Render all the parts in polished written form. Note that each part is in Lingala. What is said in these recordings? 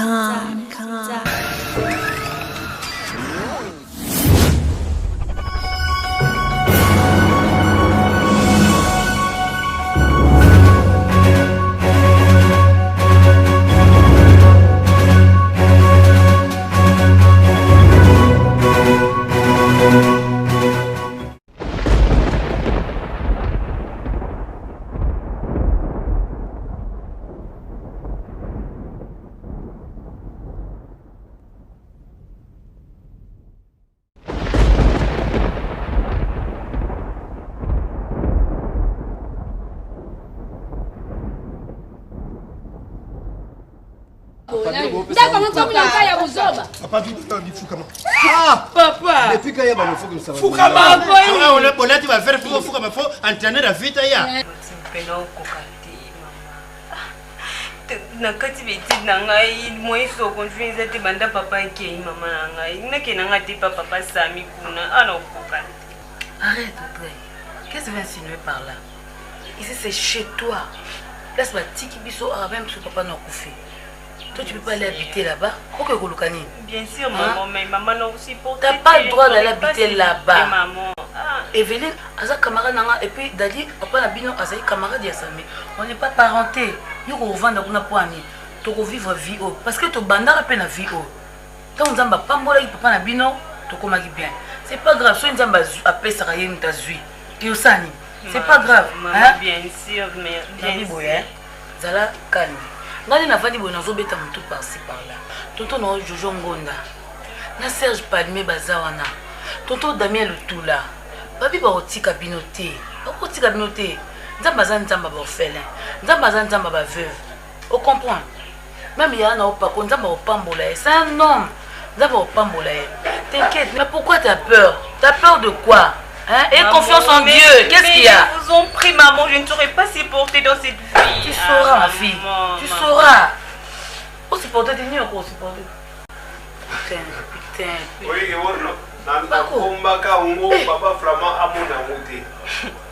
Papa! Depuis quand il y a un fou comme ça? Fukama! On est bonnet, tu vas faire Fukama, il faut entraîner la vie. Nakati beti nangai moi so confuse te banda papa ke mama nangai nake nanga te papa Sami kuna ana okoka. Arrête Audrey. Qu'est-ce que tu veux insinuer par là? Ici c'est chez toi. Laisse ma tiki biso même si papa n'a pas fait. Toi tu peux pas aller habiter là-bas. OK Kolukani. Bien sûr maman mais maman n'a aussi pour. T'as pas le droit d'aller habiter là-bas. Maman. Evelyne, Aza camarade nanga et puis Dadi, papa na bino Aza camarade ya Sami. On n'est pas parenté. Yo ko vendre kuna poani. To ko vivre vie haut parce que to bandara pe na vie haut. Tant nzamba pambola ki papa na bino to komaki bien. C'est pas grave, so nzamba apesa ka yeni tazui. Yo sani. C'est pas grave, hein? Bien sûr, mais bien sûr. Zala calme. Ngani na vandi bona zo beta mutu par-ci par-là. Tonton no Jojo Ngonda. Na Serge Palmé bazawana. Tonton Damien Lutula. Babi ba otika binoté. Ba otika binoté. Nzamba nzamba ba orphelin. Nzamba nzamba ba veuve. On comprend. Même ya na opako nzamba opambola. C'est un homme. Nzamba opambola. T'inquiète, mais pourquoi tu as peur? Tu as peur de quoi? Hein? Et maman, confiance en Dieu. Qu'est-ce qu'il y a? Ils vous ont pris maman, je ne saurais pas supporter dans cette vie. Tu sauras ma fille. Tu sauras. On supporter des nuits encore supporter. Putain. Oui, Pako. Papa Flamand a mon amour.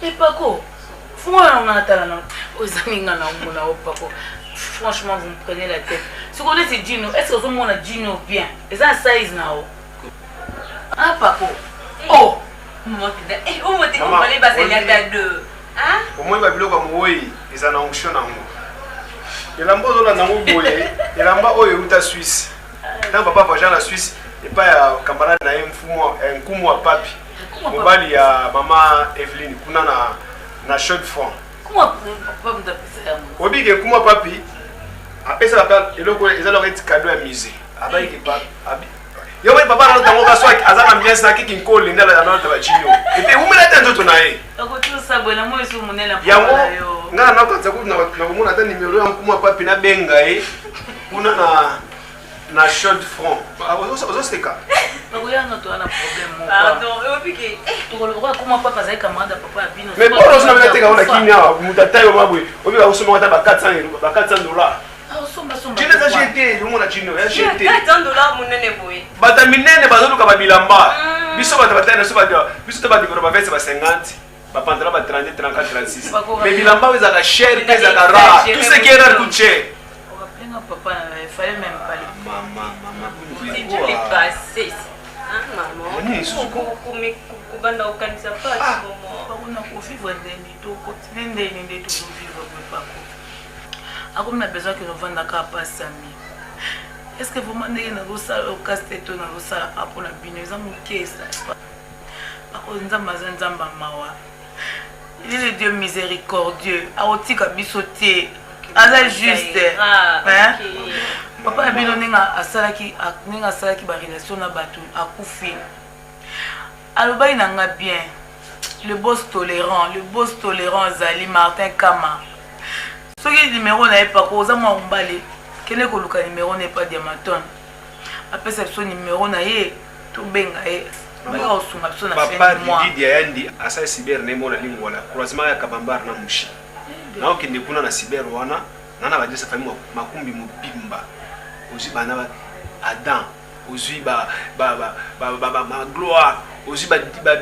Et Pako. Franchement, vous me prenez la tête. Ce qu'on dit, c'est Gino. Est-ce que vous avez Gino bien? Et ça, size now. Ah, Pako. Oh! Maman, où vous allez passer les deux? Hein? Au moins, il va bien comme oui. Ils en ont un chien en moi. Il a un beau dans le boyer. Il a un beau au Suisse. Quand papa va à la Suisse, il n'y a pas un camarade un coup moi papi. Mobile il y a maman Evelyne qui na chaud de fond. Comment papa me taper ça? Obi que comment papi après ça l'appelle et le ils ont leur cadeau à musée. Avec qui pas yo mais papa na tango kaswa azana bien ça qui nkoli ndala na nota bachinyo. Et puis umela tanzo tunaye. Akotu sabona mo esu munela papa yo. Ngana na kwanza kuti na kumuna tani numero ya kumwa papi na benga kuna na chaud de front. Ozo steka. Bakoyanga to ana problème. Pardon, opiki. To kolobwa kuma papa zai camarade papa bino. Mais bon, on s'en va teka ona kinya mutata yo mabwe. Obi ba usoma ta ba 400 €, ba 400 $. Ah somba. Tu les as jeté, le monde a chino, jeté. 400 $ munene boy. Bata minene bazoluka ba bilamba. Biso bata batana so bata. Biso to ba dikoro ba veste ba 50. Ba pantalon ba 30, 34, 36. Mais bilamba weza ka cher, pesa ka rare. Tout ce qui est rare coûte cher. Papa, il fallait même pas les maman. Vous êtes les passés. Hein, maman? Oui, kubanda ukanisa pas maman. On a vivre des tout continuer des tout vivre pas. Ah comme on a besoin que nous vendons à pas Sami. Est-ce que vous m'avez dit que vous avez au casse-tête na vous ça pour la bineza muke ça? Ako nzamba mawa. Il est le Dieu miséricordieux. A otika bisoté. Aza juste. Hein? Papa abino ninga asalaki ba relation na batu akufi. Aloba inanga bien. Le boss tolérant Zali Martin Kama. Soki numéro na pas ko za mwa umbale. Kele ko luka numéro n'est pas diamaton. Après ça son numéro na ye to benga ye. Papa Didi Yandi asa cyber nemo na lingwala. Croisement ya Kabambar na Mushi. Na okende kuna na cyber wana nana ba disa famille makumbi mobimba ozi bana ba Adam ozi ba gloire ozi ba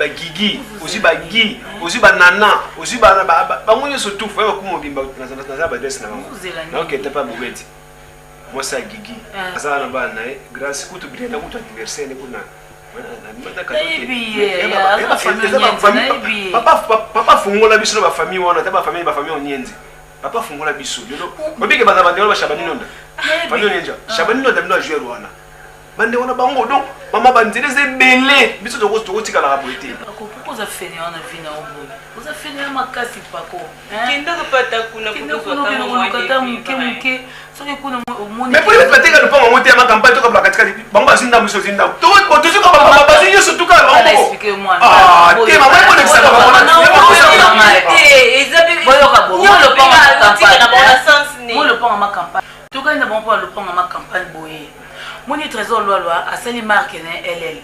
gigi ozi ba gi ozi ba nana ozi ba ngone surtout fa ko mobimba na ba desa na bango na okende pa bobeti moi ça Gigi ça na ba na grâce kutu bien na kutu anniversaire ne kuna papa fungola biso ba famille wana ta ba famille onyenzi papa fungola biso lelo obike baza bande ba Shabani nonda famille onyenja Shabani nonda mno jouer wana bande wana bango donc mama banzeleze belé biso to tika la raboité pourquoi ça fait on a vu na obo vous a fait na makasi pako kenda ko pata kuna muke soki kuna omoni mais pour les pateka le pas monter ma campagne to ka bla katika bango azinda muso zinda to to ko ba bazinyo surtout ka bango expliquer moi te mama ko le ça moi le pont à ma campagne tout cas il n'a bon pas le pont à ma campagne boye mon trésor loi à sali marque LL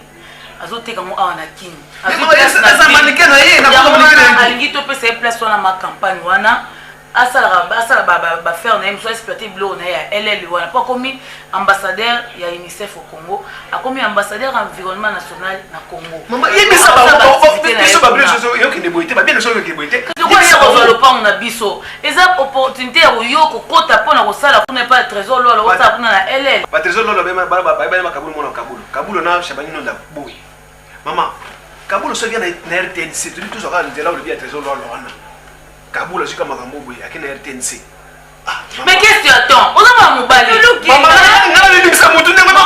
azote comme on a kin alingi to pesa place wana ma campagne wana asala ba faire na so exploiter blo na ya LL wana pas comme ambassadeur ya UNICEF au Congo a comme ambassadeur environnement national na Congo maman yebisa ba biso ba biso yo ki ne boité ba bien so yo ki boité ko ya ko le pont na biso eza opportunité yo ko kota pona ko sala ko na pas trésor lo ko sa kuna na LL ba trésor lo ba ba kabulu mona kabulu na Shabani no da boy maman kabulu so vient na RTNC tu dis toujours quand on là le bien trésor lo wana kabulu so kama kambo boy akina RTNC mais qu'est-ce que tu attends on a pas mobali maman na le bikisa mutu ne maman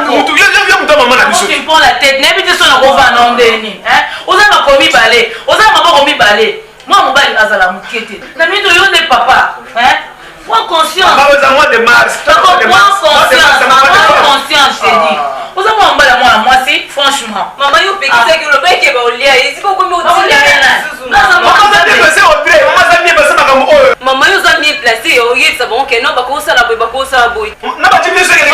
mutu yo mutu maman na biso tu prends la tête n'habite sur la rova non deni hein on a pas commis balé on a pas commis balé moi mobali azala mukete na mito yo ne papa hein moi conscience moi de Mars conscience c'est dit vous avez un bal à moi si franchement maman yo peki ça que le bec ba olia ici ko komi otila maman yo za bien placé yo yé ça bon que non ba ko sala boy na ba timi so que tu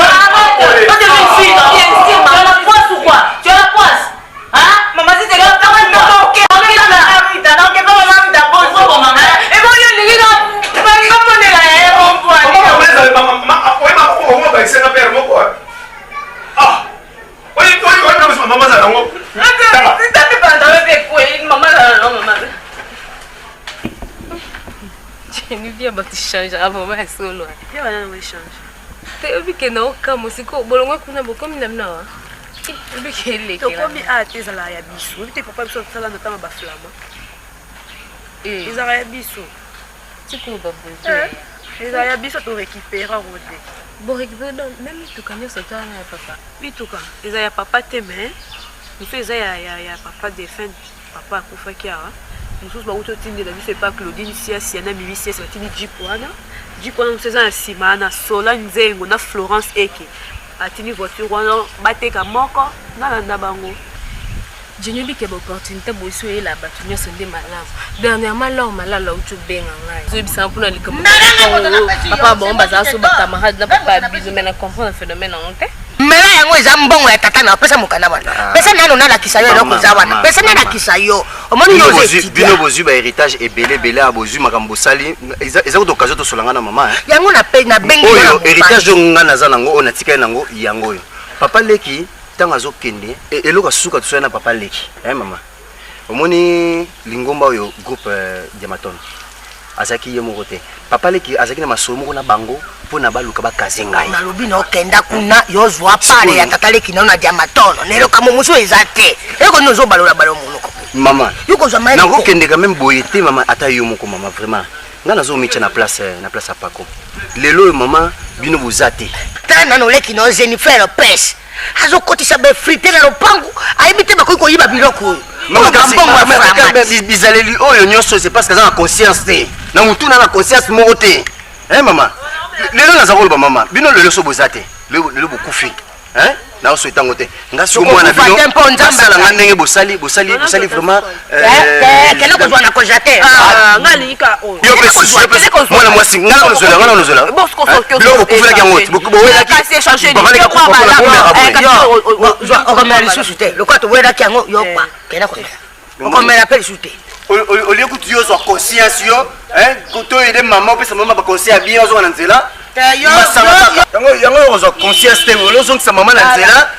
as la poisse hein maman si c'est là Bien tu changes à maman solo. Bien on change. Te obi ke na okamo siko bolongo kuna bokomi na mna wa. Obi ke le. To komi a tezala ya biso. Obi te papa biso sala na tama ba flama. Ezala ya biso. Siko ba bozo. Ezala ya biso to récupérer rodé. Bon récupérer même tout kanyo sota na papa. Oui tout cas. Ezala ya papa te mais. Nous faisons ya papa défunt papa akufa kiara. Nous ba uto tindi la biso pas Claudine si ana mimi si batini jipwana nous faisons un simana sola nzengo na Florence eke atini voiture wana bateka moko na bango Jenyo bi ke ba opportunité bo so e la batu nyo sonde malamu dernièrement là on malala uto benga ngai so bisa mpona likambo papa bon baza so ba camarade na papa biso mais na comprendre phénomène en té mela yango eza mbongo ya tata na pesa mukana wana pesa nano na la kisayo na ko zawana pesa na la kisayo omoni yo bino bozu ba héritage ebele a bozu makambo sali eza ko d'occasion to solanga na mama yango na pe na bengi oyo héritage nga na za nango ona tika nango yango yo papa leki tanga zo kende eloka suka to na papa leki mama omoni lingomba oyo groupe Diamaton azaki ye moko te papa leki azaki na masomo na bango pona baluka bakazenga na lobi no kenda kuna yo zwa pale ya tata leki na Diamaton nelo kamo muso ezate eko nozo balola balo monoko mama yuko za mai na ko kende quand même boye te mama ata yo moko mama vraiment nga nazo micha na place apako lelo mama bino bozate tana no leki no Jennifer Lopez azo kotisa be frite na lopangu ayibite bakoiko yiba biloko bizaleli oyo nyonso c'est parce que za na conscience te na mutu na conscience moko te mama lelo naza koloba mama bino lelo so bozate lelo bokufi na so etango te nga so mwana bino sala nga ndenge bosali vraiment kena ko zwana ko jate ngalika o yo pesi mwana mwasi nga na nozola lo okufela kyango bowela kasi changer de on va aller sous te le quoi to wela kyango yo pa kena ko on va appeler sous te au lieu que tu yo so conscience yo koto ide mama pesa mama ba conscience bien zo na nzela yango zo conscience te lo zo ngisa mama na nzela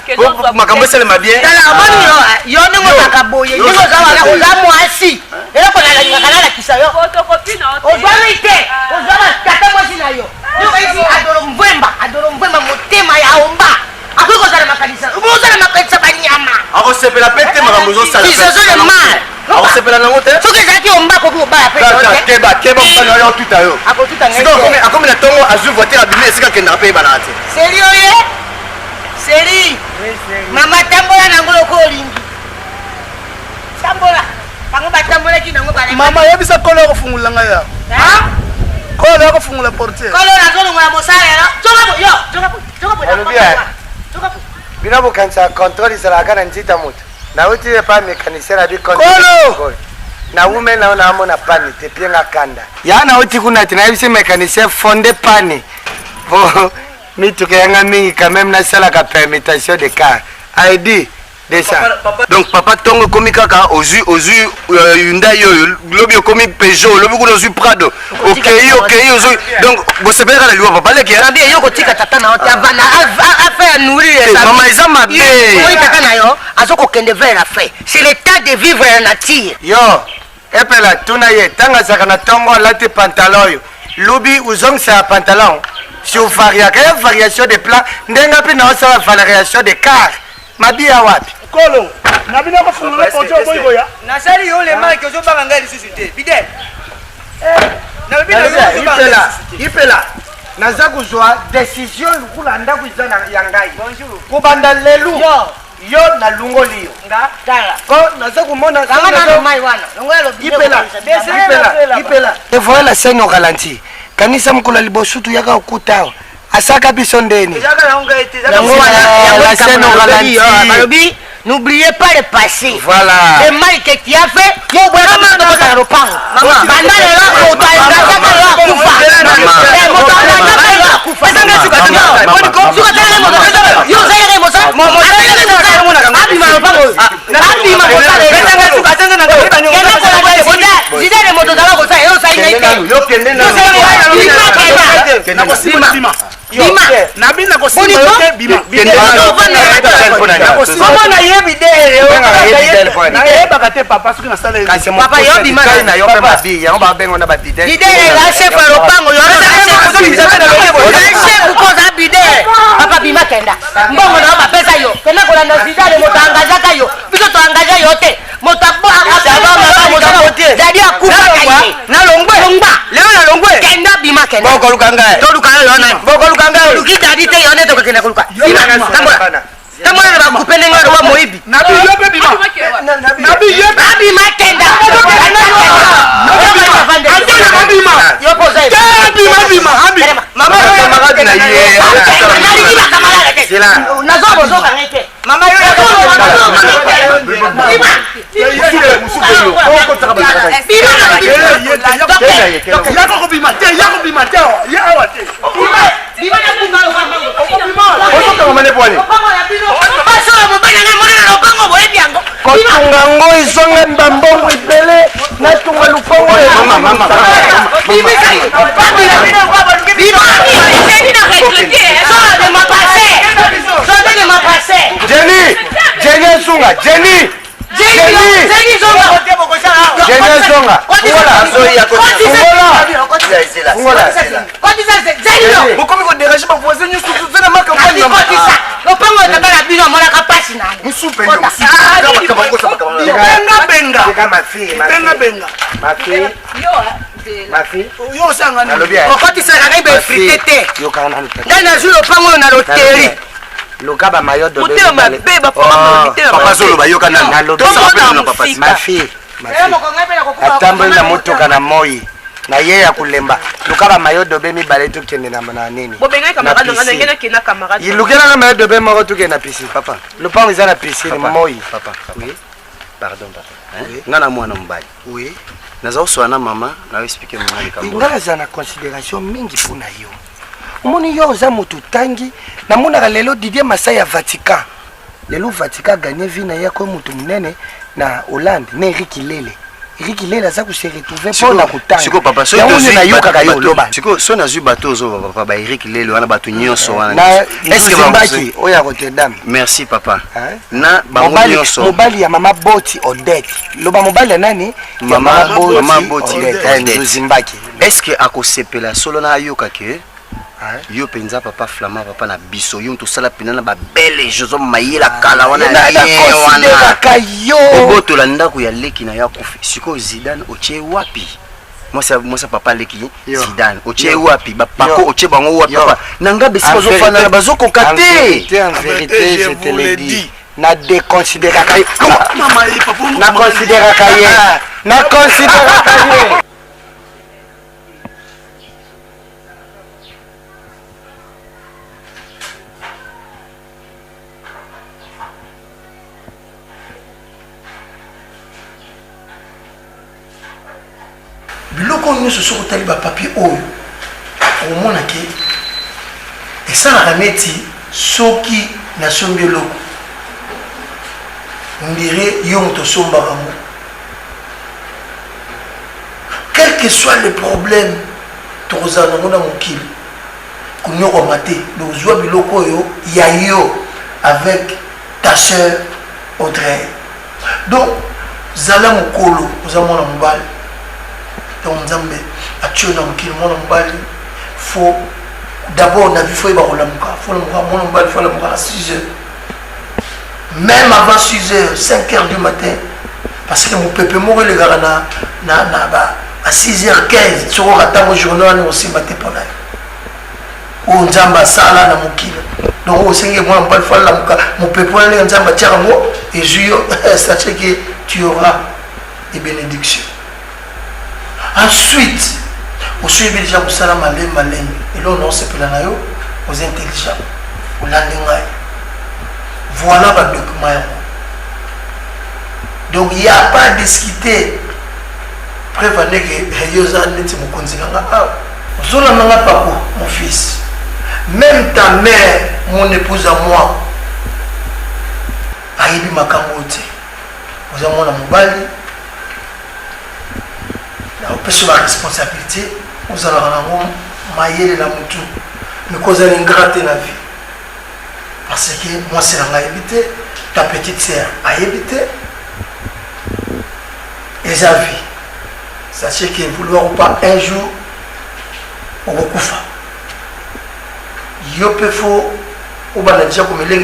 makambo sele mabien tala amani yo ningo takaboye ningo za wala ko za mwasi ela ko la kisa yo photocopie na ozwa ite ozwa tata mwasi na yo adoro mvwemba motema ya omba akoki kozala makanisa ozala makanisa banyama akosepela mpe te makambo ezosala bisozo le mal akosepela nango te soki ezalaki omba akoki kobala mpe keba mobali oyo otuta yo akomi na ntongo azwi voiture abimi esika akendaka mpe yebanaka te seri oye seri mama tambola nango loko olingi tambola bango batambolaki nango mama yebisa kolo akofungula ngai yawo kolo akofungula portier kolo nazolongola mosala bino bokanisa contrôle ezalaka na nzita moto nauti epa mécanicien na bikolo naume nao naamona pani te pienga kanda ya nauti kuna te nayebisi mécanicien fonde pani po mituka yanga mingi quand même nasalaka permutation de car aidi donc papa ntongo ekomi kaka ozwi Hyundai oyo lobi okomi Peugeot lobi kuna ozwi Prado okei ozwi donc bosepele kaka na liwa papa leki rabi yo kotika tata na yo te avana affaire nourrir mama eza mabe oyi tata na yo azokokende vers la fin c'est le temps de vivre la nature yo epela tuna ye ntango azalaka na ntongo alati pantalon oyo lobi ozongisaka pantalon siovariaka ya variation de plan ndenge mpe naosala variation de car mabia wapi kolo nabina kofungula portier oboyikoya nasali yo le mal ke ozobanga ngai lisusu te bide ipela naza kozwa décision lukula ndako eza ya ngai kobanda lelu yo nalungoli yo po naza komona ipela evoye la scène au ralenti kanisa mokolo liboso tuyaka okuta awa asaka biso ndeni balobi n'oubliez pas le passé voilà le mal que tu as fait yo bwana tokosala lopango banda lelo moto ayangazaka yo akufa moto ayangazaka yo akufa yo ozayaka mosa abima lopango abima zidane moto ozala kosala yo osali ngai te nabina kosimba bima omona yebi nayebaka te papa soki nasala papa yo bima bidere eza chef ya lopango chef koza bidere papa bima kenda mbongo na yo bapesa yo kenda kolanda zidane moto angazaka yo biso toangaza yo te moto jadi akufa nalongba lelo nalongwe kenda bima kenda bokoluka ngai toluka yo nani bokoluka ngai luki dadi te yo ne tokokenda koluka tambola na bakupene ngai loba moyibi nabi yo mpe bima abima kenda kotunga ngo izonga mbambongo ibele natunga lupongo Jenny Sunga Jenny Zonga bokomi kodérange bavoisin nyonso tozana makambo lopango etabala bino amonaka pasi na yo osangani okotisaka ngai befrite te ngai nazwi lopango oyo na loteri luka bamayo papa azoloba yoka mafi atamboli na motuka na moi na ye ya kulemba luka bamayo dobe mibale tukende na nini ilukelanga mayo dobe moko tukende na piscine papa lupango eza na piscine moi pardon papa nga na mwana mobali naza kosola na mama nayo explike mama likambo nga aza na considération mingi mpona yo omoni yo oza motu tangi namonaka lelo Didier Masai ya Vatican lelo Vatican gagné vi na ye ko motu munene na Hollande na Eric Lele aza kose retrouver mpona kotanga siko so nazwi bato ozoba papa ba Eric Lele wana bato nyonso wana zimbaki oyo ya Rotterdam merci papa na bango nyonso mobali ya mama Boti Odette loba mobali ya nani mama Boti Odette zimbaki est-ce que akosepela solo na ayoka ke yo penza papa Flamand papa na biso yo to sala pena na ba belle jozo mayela kala wana considéraka yo oboto la ndako ya leki na ya kufi siko Zidane oche wapi moi ça papa leki Zidane oche wapi ba pako oche bango wapi papa nanga besi bazo fana na bazo kokate en vérité je te le dis na déconsidéraka Maman, il papa. na considéraka ye na considéraka ye biloko nyonso soki otali bapapier oyo omona ke esalaka neti soki nasombi eloko ndire yo moto osombaka ngo quel que soit le problème tokozala nango na mokili konyokwama te bozwa biloko oyo ya yo avec ta sœur Audrey. Donc zala mokolo oza mwana mobali donc nzambe atio na mokili mwana mobali faut d'abord na vie faut yeba kolamuka faut lamuka mwana mobali faut lamuka à 6 heures même avant 6 heures 5 heures du matin parce que mon peuple moko elegaka à 6 heures 15 soko katango journée wana osimba te mpona yo oyo nzambe asala na mokili donc osengi mwana mobali faut lamuka mon peuple wana ndenge nzambe atiaka ngo ezwi yo sachez que tu auras des bénédictions. Ensuite, vous suivez déjà pour ça malin. Et là, on s'appelle là, aux intelligents, aux landingaï. Voilà le document. Donc, il n'y a pas à discuter. Prévenez que vous avez dit que vous avez pas mon fils. Même ta mère, mon épouse à moi, a eu ma camote. Vous avez mon mobile. On peut sur la responsabilité, vous allez en mailler la moutou, mais vous allez gratter la vie. Parce que moi, c'est la évité, ta petite sœur a évité, et sa vie. Sachez que vouloir ou pas, un jour, on va couper. Il peut faut, ou bien déjà comme il est,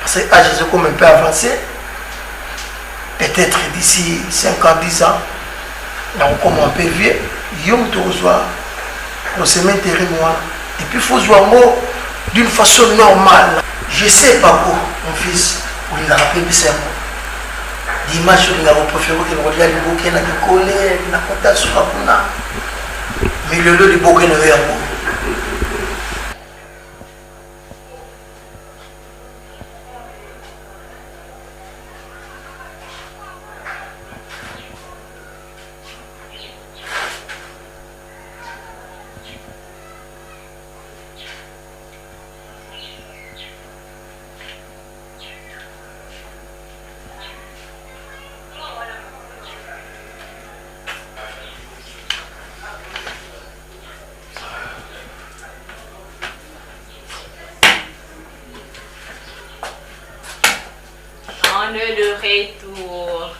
parce que l'âge est comme un peu avancé, peut-être d'ici 5 ans, 10 ans, donc comme on peut vivre, il faut se mettre moi. Et puis il faut jouer d'une façon normale. Je sais pas quoi, mon fils, pour il a rappelé ça. L'image où il a préféré qu'il regarde le bouquet, il a collé, il a compté sur la puna. Mais le lot du bouquet ne veut pas. Le retour.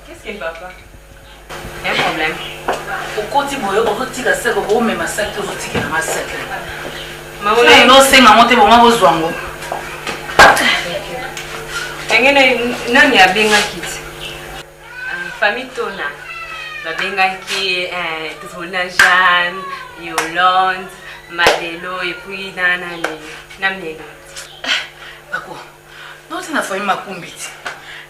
Qu'est-ce qu'il va pas? Un problème. Au côté boyo, au côté de ça, au même massacre, au côté de massacre. Maman, non, c'est maman, t'es bon, on va zwango. Non, il y a bien un kit. Famille Tona. La benga qui est Tona Jeanne, Yolande. Madelo et puis Namnego. Bako, non, c'est la famille Makumbiti.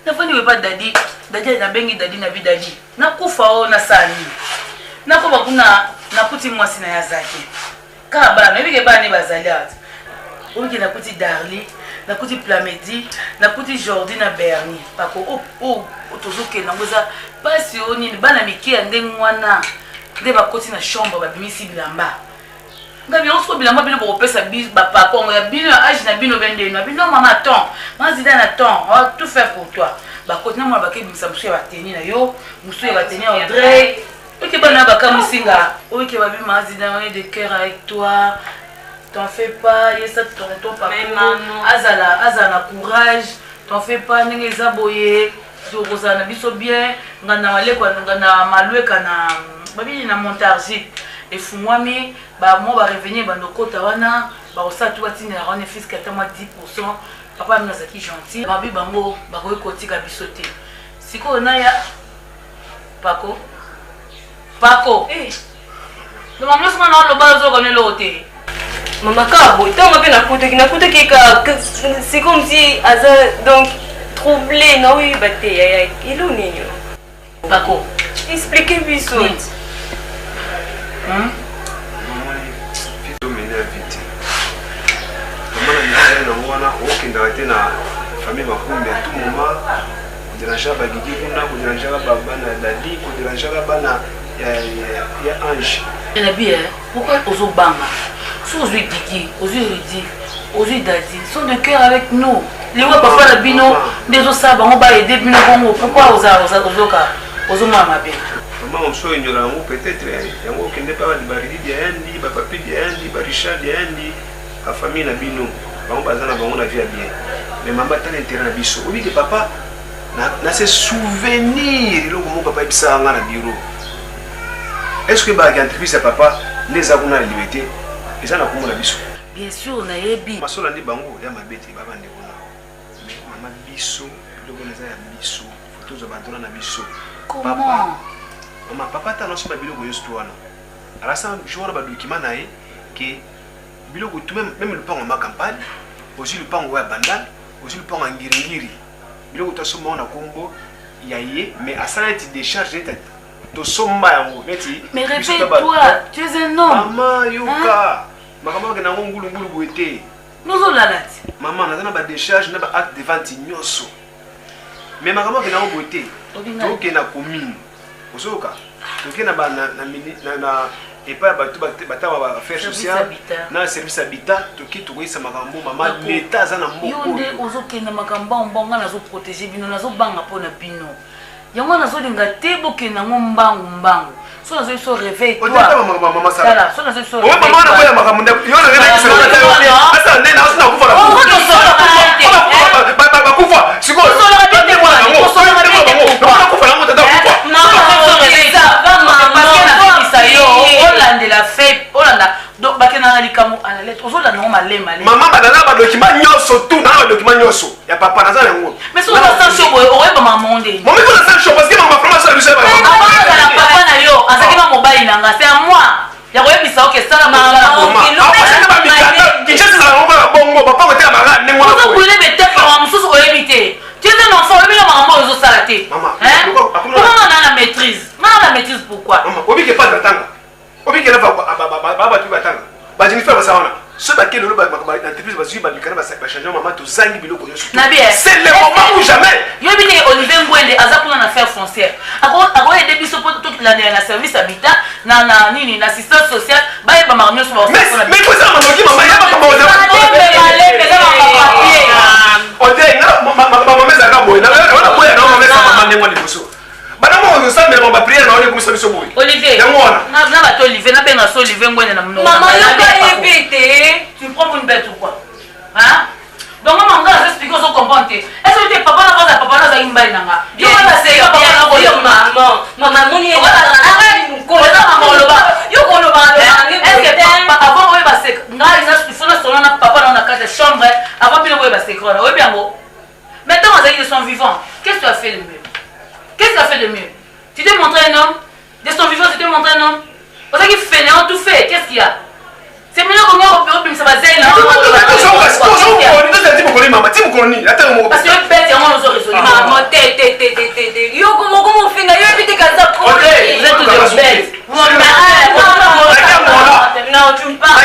La famille pas dadi, dadi na bengi dadi na bidadi. Na kufa na sani. Na ko bakuna na puti mwasi na yazaki. Kaba na bige bani bazalat. Onki na puti Darli, na puti Plamedi, na puti Jordi na Berni. Bako otozoke na ngoza pasi oni bana miki ande mwana. Nde bakoti na chambre babimisi bilamba. Ngabi on so bilamba bino bopesa bis ba papa on ya bino âge na bino bende na bino maman attends Zidane attends on va tout faire pour toi ba kotina moi ba ke bimisa musu ya tenir na yo musu ya tenir Audrey OK bana ba kamusinga OK ba bima Zidane on est de cœur avec toi t'en fais pas yesa ton papa azala courage t'en fais pas ndenge zaboye na biso bien ngana maleko ngana malweka na babi na montargite et fumwami ba mo ba revenir ba ndokota wana ba osa tu batina na wana fiscal ta 10%. Papa mna zaki gentil babi bango ba ko kotika biso te. Siko na ya Paco no maman sema na lo bazo ko ne lote Maman Kabo, tant que c'est comme si donc troublé, non oui, bah t'es, il est négno. Paco, expliquez-lui ça. Pourquoi aux banga? Sous aux Didi, aux Ridi, aux Dadi, sont de cœur avec nous. Les gens papa la bino, des autres ça, on va aider bino bongo. Pourquoi aux Oka, aux Omama bien? Maman, on soit ignorant, peut-être, il y a un qui n'est pas de baridi, il y a un dit, papi, il y a un dit, Richard, il y a un dit, la famille la bino, on va dans la vie bien. Mais maman, t'as l'intérêt à biso. Oui, que papa, n'a ses souvenirs, le moment papa est ça dans le bureau. Est-ce que bah entreprise à papa les avons la liberté et ça n'a pas la biso. Bien sûr, on a ébi. Ma soeur a dit bango, il y a ma bête, il va vendre des mais maman biso, le bon les a biso, photos de bâton na biso. Comment? Maman papa t'a lancé ma bilo goyos toi là. Alors ça, je vois le document naé que bilo go tout même le pan en ma campagne, aussi le pan en bandal, aussi le pan en giringiri. Bilo go tout ce monde à Combo, il y a mais à ça il décharge tête. Mais répète-toi, tu es un homme. Maman, Yuka. Maman, tu es un homme. Nous sommes là. Maman, tu as une décharge, tu as un acte devant Tignoso. Mais maman, tu es un homme. Tu es un commune. Tu es un affaires sociales, un service habitat, tu es un maman, l'État est un homme. Tu es un protéger, tu es un yango nazolinga te bokenda ngo mbangu so nazo so réveil toi maman ça là so nazo so maman na koya makamunda yo na réveil ça asa nena asina kufa la kufa siko so la tete moi so la tete moi kufa la mota kufa non ça va maman ça yo Hollande la fait Hollande donc bakena na likamu à la lettre ozola non malema maman badala ba document nyoso tout na document nyoso ya papa na za ngo mais so na ça show oye ba monde maman ko na ça show parce que maman vraiment ça lui sert papa na yo azaki ba mobile nanga c'est à moi ya ko yebisa OK ça la maman bongo papa ko te ba ne moi ko le bete pa mususu ko yebite tu es un enfant mais la maman ozo salaté comment on a la maîtrise pourquoi maman obi ke pas d'atanga obi ke la ba tu batanga ba jini faire ça on ce baquet le entreprise va suivre va changer maman to zangi biloko yosu c'est le moment ou jamais yo bini Olivier Ngwende azakuna na affaire foncière ako aider biso pour toute l'année na service habitat na nini na assistance sociale ba yeba marmio so ba mais quoi ça maman maman ya ba ko on dit maman meza ka boy na wana boy na maman meza maman ne ngwani boso bana mo so sambe ba prière na ole ko so biso boy Olivier na ba to Olivier na benga so Olivier Ngwende na mnona maman yo pas répéter. Tu prends pour une bête ou quoi? Hein? Donc maman, on va expliquer ce qu'on comprend. Est-ce que tu papa n'a pas papa n'a pas une balle nanga? Yo va c'est papa n'a pas une maman mon est arrête nous connaît maman le bas. Yo connaît pas. Est-ce que papa avant on va c'est il faut la sonner papa dans la case chambre avant puis on va c'est quoi? Oui bien bon. Maintenant ils sont vivants. Qu'est-ce que tu as fait de mieux? Qu'est-ce que tu as fait de mieux? Tu t'es montré un homme? De son vivant tu t'es montré un homme? Parce qu'il fait on tout fait. Qu'est-ce qu'il y a? C'est mieux qu'on a au ça va zéler là. Parce que le bête on nous résolu. Maman yo comment fait na yo éviter kaza ko. Vous êtes tous des bêtes. Non, tu me parles.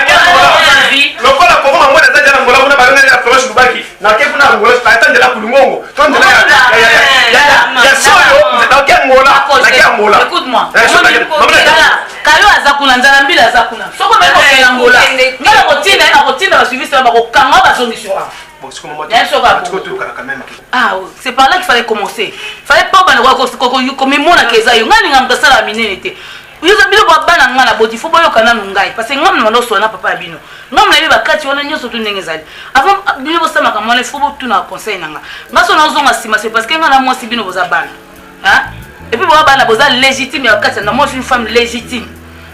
Le quoi la pauvre maman na za na ngola kuna baranga ya flash lubaki. Na ke kuna ngola attendre la kulungongo. Tondela ya soyo na ke ngola. Na ke ngola. Écoute-moi. Kalo azakuna nzala mbila azakuna. Soko meko kena ngola. Ngala kotina la suivi ça ba ko kanga ba solution. Ah, c'est par là qu'il fallait commencer. Il fallait pas comme moi la keza yo ngani ngamta sala minene te. Yoza bilo bana ngana boti fo boyo kana nungai parce que ngam na so na papa bino. Ngam na biba kati wana nyoso tu ndenge zali. Avant bilo bosama ka mwana fo botu na conseil nanga. Ngaso na zonga sima c'est parce que ngana mwasi bino boza bana. Hein? Et puis boza bana boza légitime ya kati na moi une femme légitime.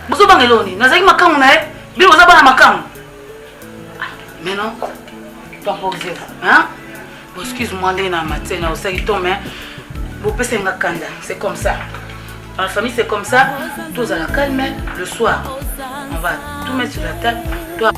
Bozo bangeloni nazaki makamu na bilo boza bana makamu. Mais non. Pas posé. Hein? Bon, excuse-moi Léna matin au secteur mais vous pensez nga kanda, c'est comme ça. Dans la famille, c'est comme ça. Tous à la calme, le soir, on va tout mettre sur la table. Toi.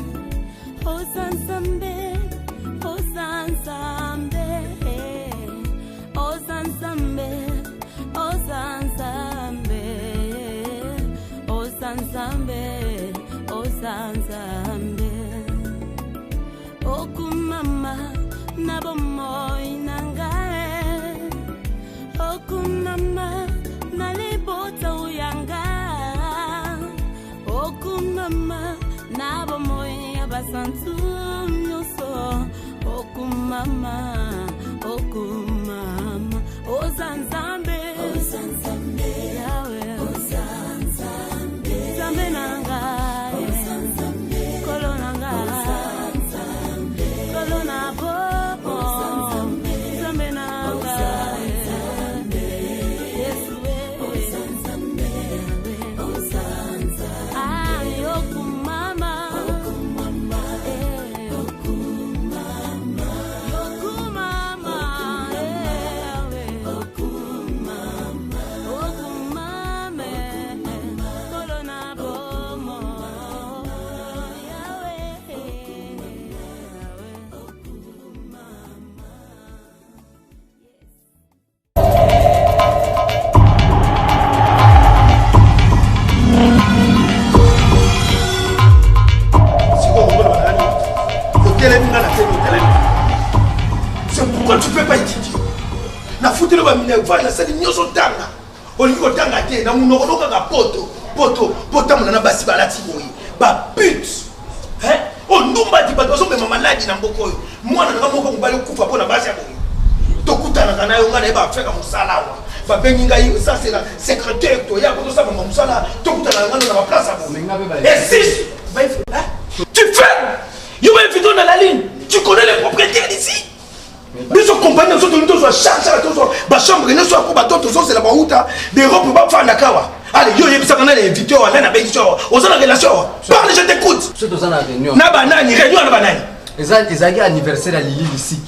Nalibota uyanga okumama nabo moya basantu nyoso okumama ozanzambe yawe ozanzambe zambe nanga kolonanga kolona bobo zambe nanga Tu peux pas étudier. Na foutu le bamine va na sali nyoso tanga. Oliko tanga te na munoko ka poto na basi balati boyi. Ba pute. Hein? O ndumba di bato so me maladi na mboko yo. Mwana na moko mbali kufa pona basi ya boyi. Tokutana kana yo ngana ba feka musala wa. Ba bengi ngai ça c'est la secrétaire to ya ko ça ba musala tokutana ngana na ba place ya boyi. Et si tu fais yo va inviter dans la ligne. Tu connais les propriétaires d'ici? Nous sommes compagnons, nous sommes tous chargés, la chambre, nous sommes tous c'est la barouta, des robes, pas faire la kawa. Allez, yo, il y a des invités, on a des on a relation. Parle, je t'écoute. C'est dans la réunion. Na banani, réunion na banani. Les anniversaire à Lili Lissik.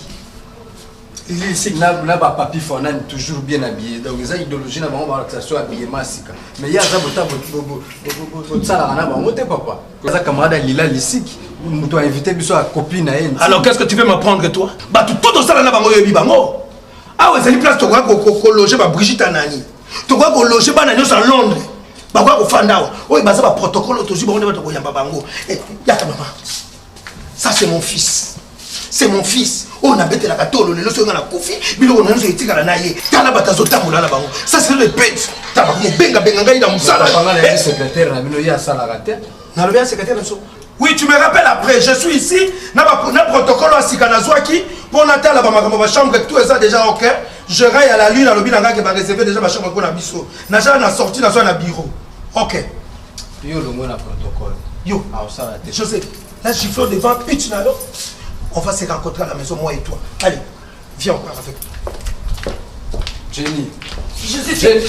Lili Lissik, là, papi Fonan toujours bien habillé. Donc, les idéologies, on va relaxation habillé massika. Mais il y a ça, ça, papa. Les camarades Lila Lissik. Nous doit inviter à copine. Alors qu'est-ce que tu veux m'apprendre toi? Bah tout ça là bango yebi bango. Ah ouais, c'est une place to ko loger ba Brigitte Anani. To ko loger ba na à Londres. Ba ko fanda. Oui, bah ça ba protocole to ba on ko yamba bango. Yaka maman. Ça c'est mon fils. C'est mon fils. On a bêté la katolo le so ngana kufi bilo on nzo itikala na ye. Tala batazo tamula na bango. Ça c'est le pète. Ta ba benga ngai na musala. Le secrétaire na bino ya sala gate. Na le secrétaire na so. Oui, tu me rappelles après, je suis ici, na protocole à Sikanazwaki, pour Natal, ma chambre, tout ça déjà ok. Je raille à la lune, à l'objet qui va réserver déjà ma chambre pour la biseau. N'a jamais sorti dans un bureau. Ok. Yo, le mot protocole. Yo, je sais. Là, j'y fais devant, on va se rencontrer à la maison, moi et toi. Allez, viens encore avec moi. Jenny. Je sais.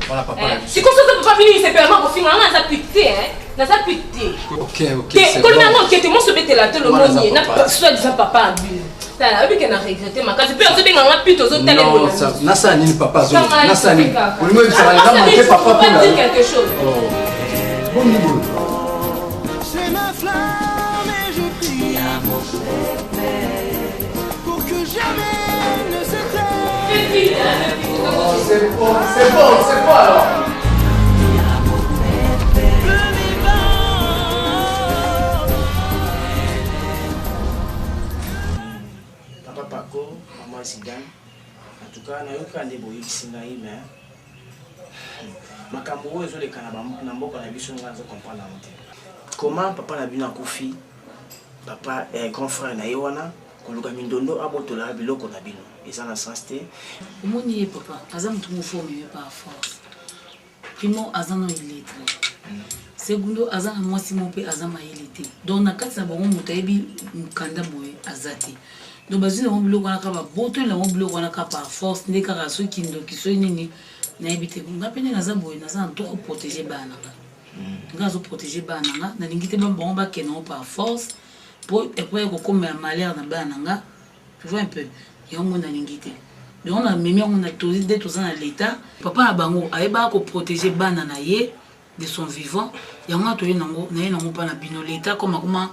Voilà, papa. C'est comme ça que papa venu, il s'est permis pour finir. On a pité, hein. On a pité. Ok. C'est bon. Non, qui était mon sobété là, le monnier. N'a soit disant papa a bu. T'as vu qu'elle a regretté ma case. Puis on se dit qu'on a pité aux autres. Non, ça. Nasa ni papa. Nasa ni. Pour lui, ça va manquer papa pour dire quelque chose. Bon niveau. C'est ma flamme et je prie à mon Père pour que jamais ne s'éteigne. C'est bon alors. Papa Paco, maman Zidane. En tout cas, nous avons des boyaux qui sont là, mais makambo ezo le kana na mboko na biso nga zo comprendre la comment papa na bina kufi papa grand frère na yewana koluka mindondo abotola biloko na bino eza na sens te omoni papa aza mutu mofo mais pas force primo azana illettré segundo azana mwasi mo pe azama illettré donc na kati na bango moto ayebi mukanda boye azati donc bazina mo biloko wana kaba boto na mo biloko wana ka par force ndeka ka so kindo kiso nini na ebite ngapene naza boye naza ndoko protéger bana nga zo protéger bana nga na lingite ba bango ba keno par force pour epwe ko comme malheur na bana nga tu vois un peu yango na lingite donc on a même on a tous des tous dans l'état papa na bango ayeba ko protéger bana na ye de son vivant yango to yenango na yenango pa na bino l'état comme comment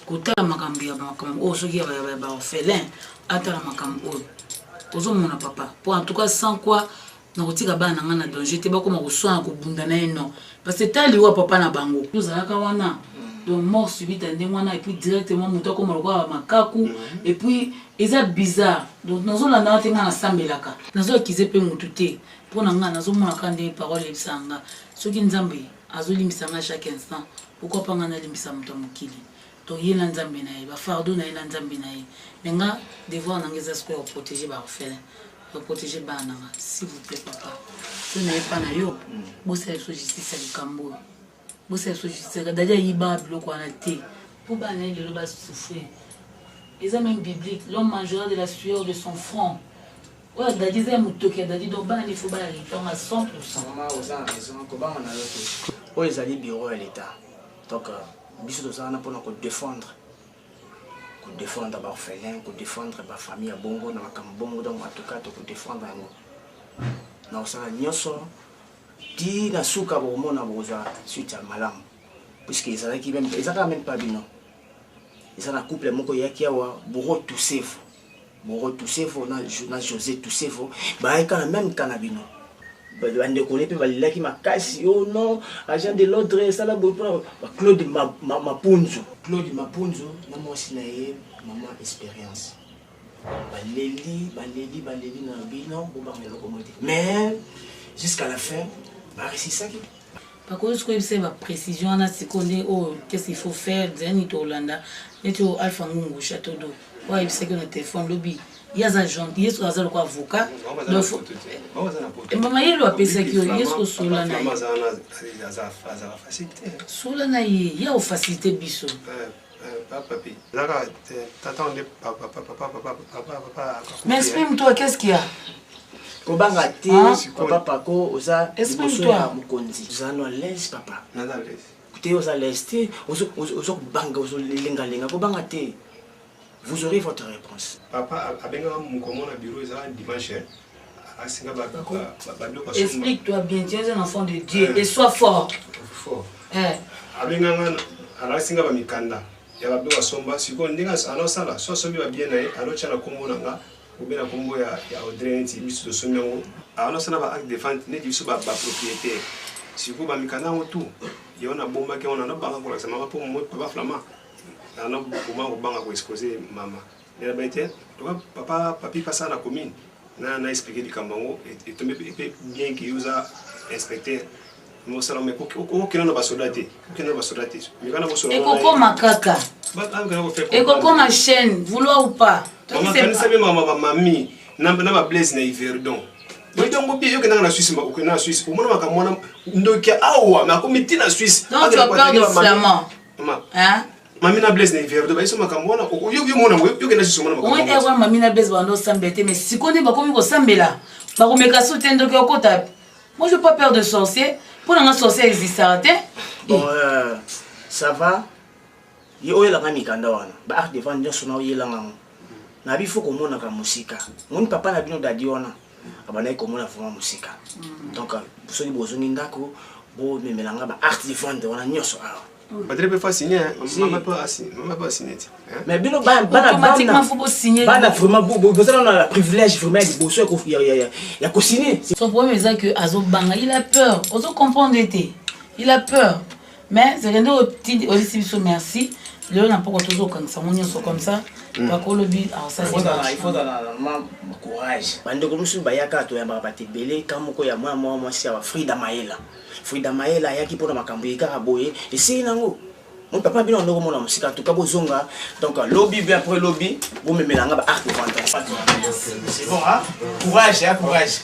kotala makambo ya makambo o soki ya ba orphelin atala makambo o ozo mona papa pour en tout cas sans quoi na kotika bana nga na danger te ba koma ko soin ko bunda na eno parce que tali wa papa na bango nous alaka wana donc mort subite ndengwana et puis directement moto comme lokwa makaku et puis eza bizarre donc nazo la na tenga na sambelaka nazo kize pe mutu te pona nga nazo mona kande parole ebisanga soki nzambe azo limisanga chaque instant pourquoi pas nga na limisa mutu mokili donc yena nzambe na ye ba fardeau na yena nzambe na ye menga devoir na ngezasko protéger ba orphelin protéger bana s'il vous plaît papa ce n'est pas na yo bo c'est justice ya likambo bo c'est justice d'ailleurs yiba biloko wana te pour bana le ba souffrir. Les même biblique, l'homme mangera de la sueur de son front. Ouais, Dadi c'est mutoki, Dadi donc ban il faut pas aller à 100%. Maman aux a raison, comment on a l'autre. Oh ils allaient bureau à l'état. Donc biso de ça on a pour nous défendre. Qu'on défendre ba orphelin, qu'on défendre ba famille à bongo na makambongo donc en tout cas to défendre yango. Na osala nyoso di na suka bo mona boza suite à malamu. Puisque ils allaient qui même ils allaient même pas bino. Ils ont un couple moko yaki awa boro toussefo na José toussefo ba kana même kanabino ba ndé connait pe balaki makasi oh non agent de l'ordre ça la bo Claude Mapunzo na moi aussi na ye maman expérience baleli na bino bo ba meloko modi mais jusqu'à la fin ba réussi ça qui par contre, ce que c'est ma précision, on a ce qu'on est, oh, qu'est-ce qu'il faut faire, Zénith Hollanda, et tu as Alpha Mungu, Château d'eau. Ouais, il sait qu'on a téléphone, lobby. Il y a un gentil, il y a un avocat. Et maman, il a appelé ça qui est au Solana. Solana, il y a une facilité biso. Mais exprime-toi, qu'est-ce qu'il y a? Kobanga te papa ko oza exprime-toi mukonzi zano laisse papa nada laisse écoutez oza laisse ozo banga ozo lenga kobanga te vous aurez votre réponse papa abenga mukomo na bureau za dimanche asinga ba explique-toi bien tu es un enfant de Dieu et sois fort abenga ala singa ba mikanda ya ba bewa somba siko ndinga alors sala so sombi ba bien na alors chana kombo nanga ou bien combo ya Audrey nti biso somengo alors ça na ba acte de vente ne biso ba propriétaire si ko ba mikana tout yona bomba ke ona na banga ko la sama pour moi papa flama ana boma ko banga ko exposer mama ne ba été papa papi passa na commune na expliquer du kambango et tomber bien qui usa inspecteur mo sala me ko kena ba soldate mais kana bo soldate et koko makaka et koko ma chaîne vouloir ou pas maman quand c'est maman mami na ba blaze na Yverdon mais donc bi yo kena na Suisse ko na Suisse o mona makamona ndoki awa na ko miti na Suisse donc tu as peur de flamand hein mami na blaze na Yverdon ba iso makamona yo mona yo kena Suisse mona makamona on est vraiment mami na blaze bando sambete mais si connait ba komi ko sambela ba ko meka soutien ndoki okota moi je pas peur de sorcier pour un sorcier existant bon ça va yo la mikanda wana ba art devant nyo sona yela ngam na bi faut ko mona ka musika mon papa na bino dadi wana abana ko mona vraiment musika donc so ni bozoni ndako bo memelanga ba art devant wana nyoso awa Padre peut pas signer, maman pas signer. Mais bino automatiquement faut pas signer. Bana vraiment vous avez le privilège vraiment de bosser il y a ko signer. Son problème c'est que Azo Banga il a peur. Ozo comprendre été. Il a peur. Mais c'est rien au petit au merci. Là n'a pas toujours comme ça, on comme ça. Pas que le but alors ça il faut dans le courage. Bande comme si bayaka to ya ba tebele quand moko ya moi si ya Frida Maela yaki pona makambo yeka boye et c'est nango mon papa bino ndoko mona musika to kabo zonga donc lobby bien après lobby vous me melanga ba art de vente c'est bon hein courage. Là courage.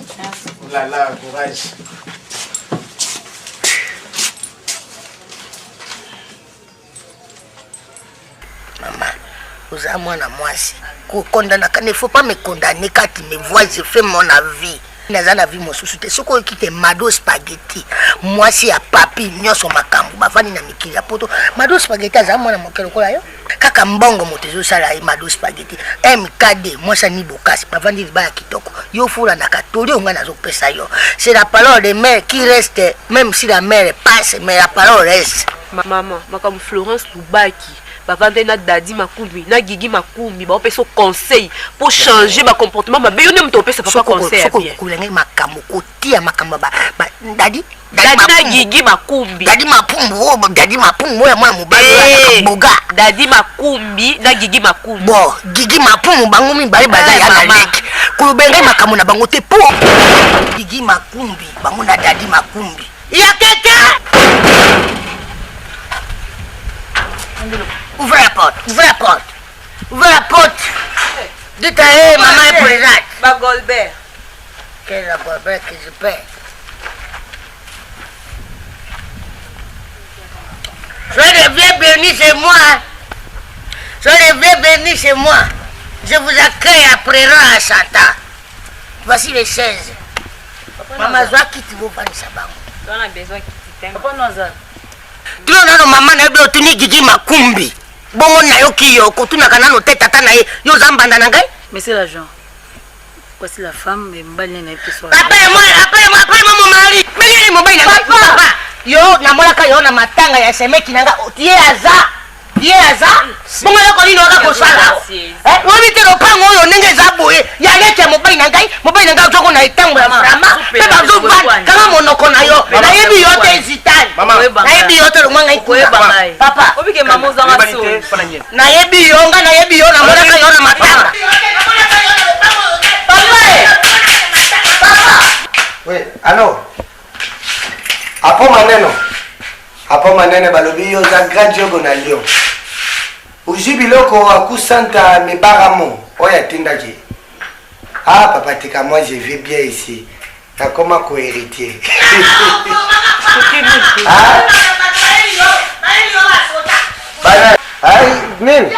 oza mwana mwasi kokondana kana il faut pas me condamner quand tu me vois je fais mon avis naza na vie mosusu te soki oyoki te mado spaghetti mwasi ya papi nyonso makambo bavandi na mikili ya poto mado spaghetti aza mwana moke lokola yo kaka mbongo moto ezosala ye mado spaghetti mkd mwasi ani bokasi bavandi liba ya kitoko yo fulanaka toli onga nazopesa yo c'est la parole de mère qui reste même si la mère passe mais la parole reste. Maman makambo Florence Lubaki bavande na Dadi Makumbi na Gigi Makumbi ba opesa conseil pour changer ba comportement ba yo ne mto opesa papa conseil bien kulenge makambo kotia makambo ba Dadi na Gigi Makumbi Dadi Mapumbu ya mwana mobali boga Dadi Makumbi na Gigi Makumbi bo Gigi Mapumbu bango mibale baza ya na leki kulubenge makambo na bango te po Gigi Makumbi bango na Dadi Makumbi ya keke. Ouvrez la porte, ouvrez la porte, ouvrez la porte. Dites à elle, maman est présente. Bah Goldberg. Quel est la Goldberg que je paie? Soyez les vieux bénis chez moi. Soyez les vieux bénis chez moi. Je vous accueille après à Santa. Voici les chaises. Maman, je quitte vos pannes sabango. On a besoin qu'il t'aime. Papa nous a. Tino nano mama na ebe otuni Gigi Makumbi bongo na yo kiyo kotuna kana no tete tata na ye yo zambanda na ngai mais c'est l'argent. Voici la femme et mbali na epe soir. Après moi mon mari mais il mobile na papa yo na molaka yo na matanga ya semeki nanga tie aza bongo yo ko lino ka kosala woni te lopango yo ndenge za boye ya leke mobile na ngai zoko na etango ya frama pe bazo ba kama monoko na yo na yebi yo te hésitane na yebi yo te lomanga ikoyeba papa obike mama za maso na yebi yo na molaka yo na matanga papa oui alors apo maneno balobi yo za grand jogo na Lyon uji biloko akusanta mibaramo oya tindaki papa tika moi je vis bien ici nakoma ko-héritier nini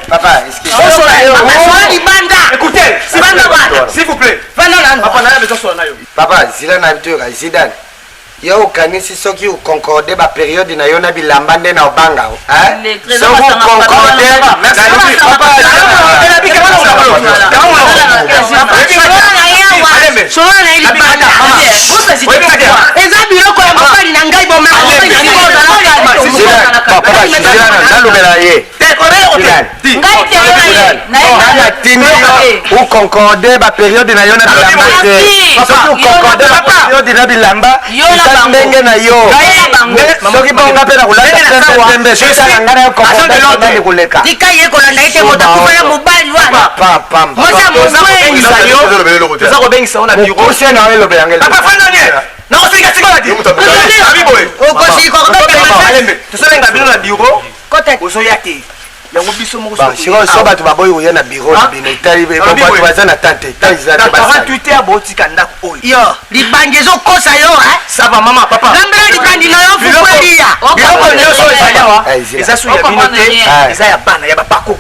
Papa, écoutez, s'il vous plaît. Papa, Zidane na bitura Zidane. Yo ukanisi soki ukonkorde ba periode na yo na bilamba nde na obanga so ukonkorde eza biloko ya mobali na ngai nalobela ye ukonkorde ba periode na yo na bilamba te soki ukonkorde ba periode na bilamba ndenge na yo soki bonga mpe na kolanda tembe sosala ngana yo kokonde koleka tika ye kolanda ete moto akufela mobali wana mosa moswe toza kobengisa yo na biro ose na yo elobela ngeli papa fandani nakosika sikoladi tosolenga bino na biro ozoya te yango biso moko so bato baboyi koya na biro na bino etali bato baza na tante 48 heures botika ndako oyo yo libandi ezokosa yo sava mama papa lambela libandi na yo fufuelia biloko nyonso ezali awa eza so ya bino te eza ya bana ya bapako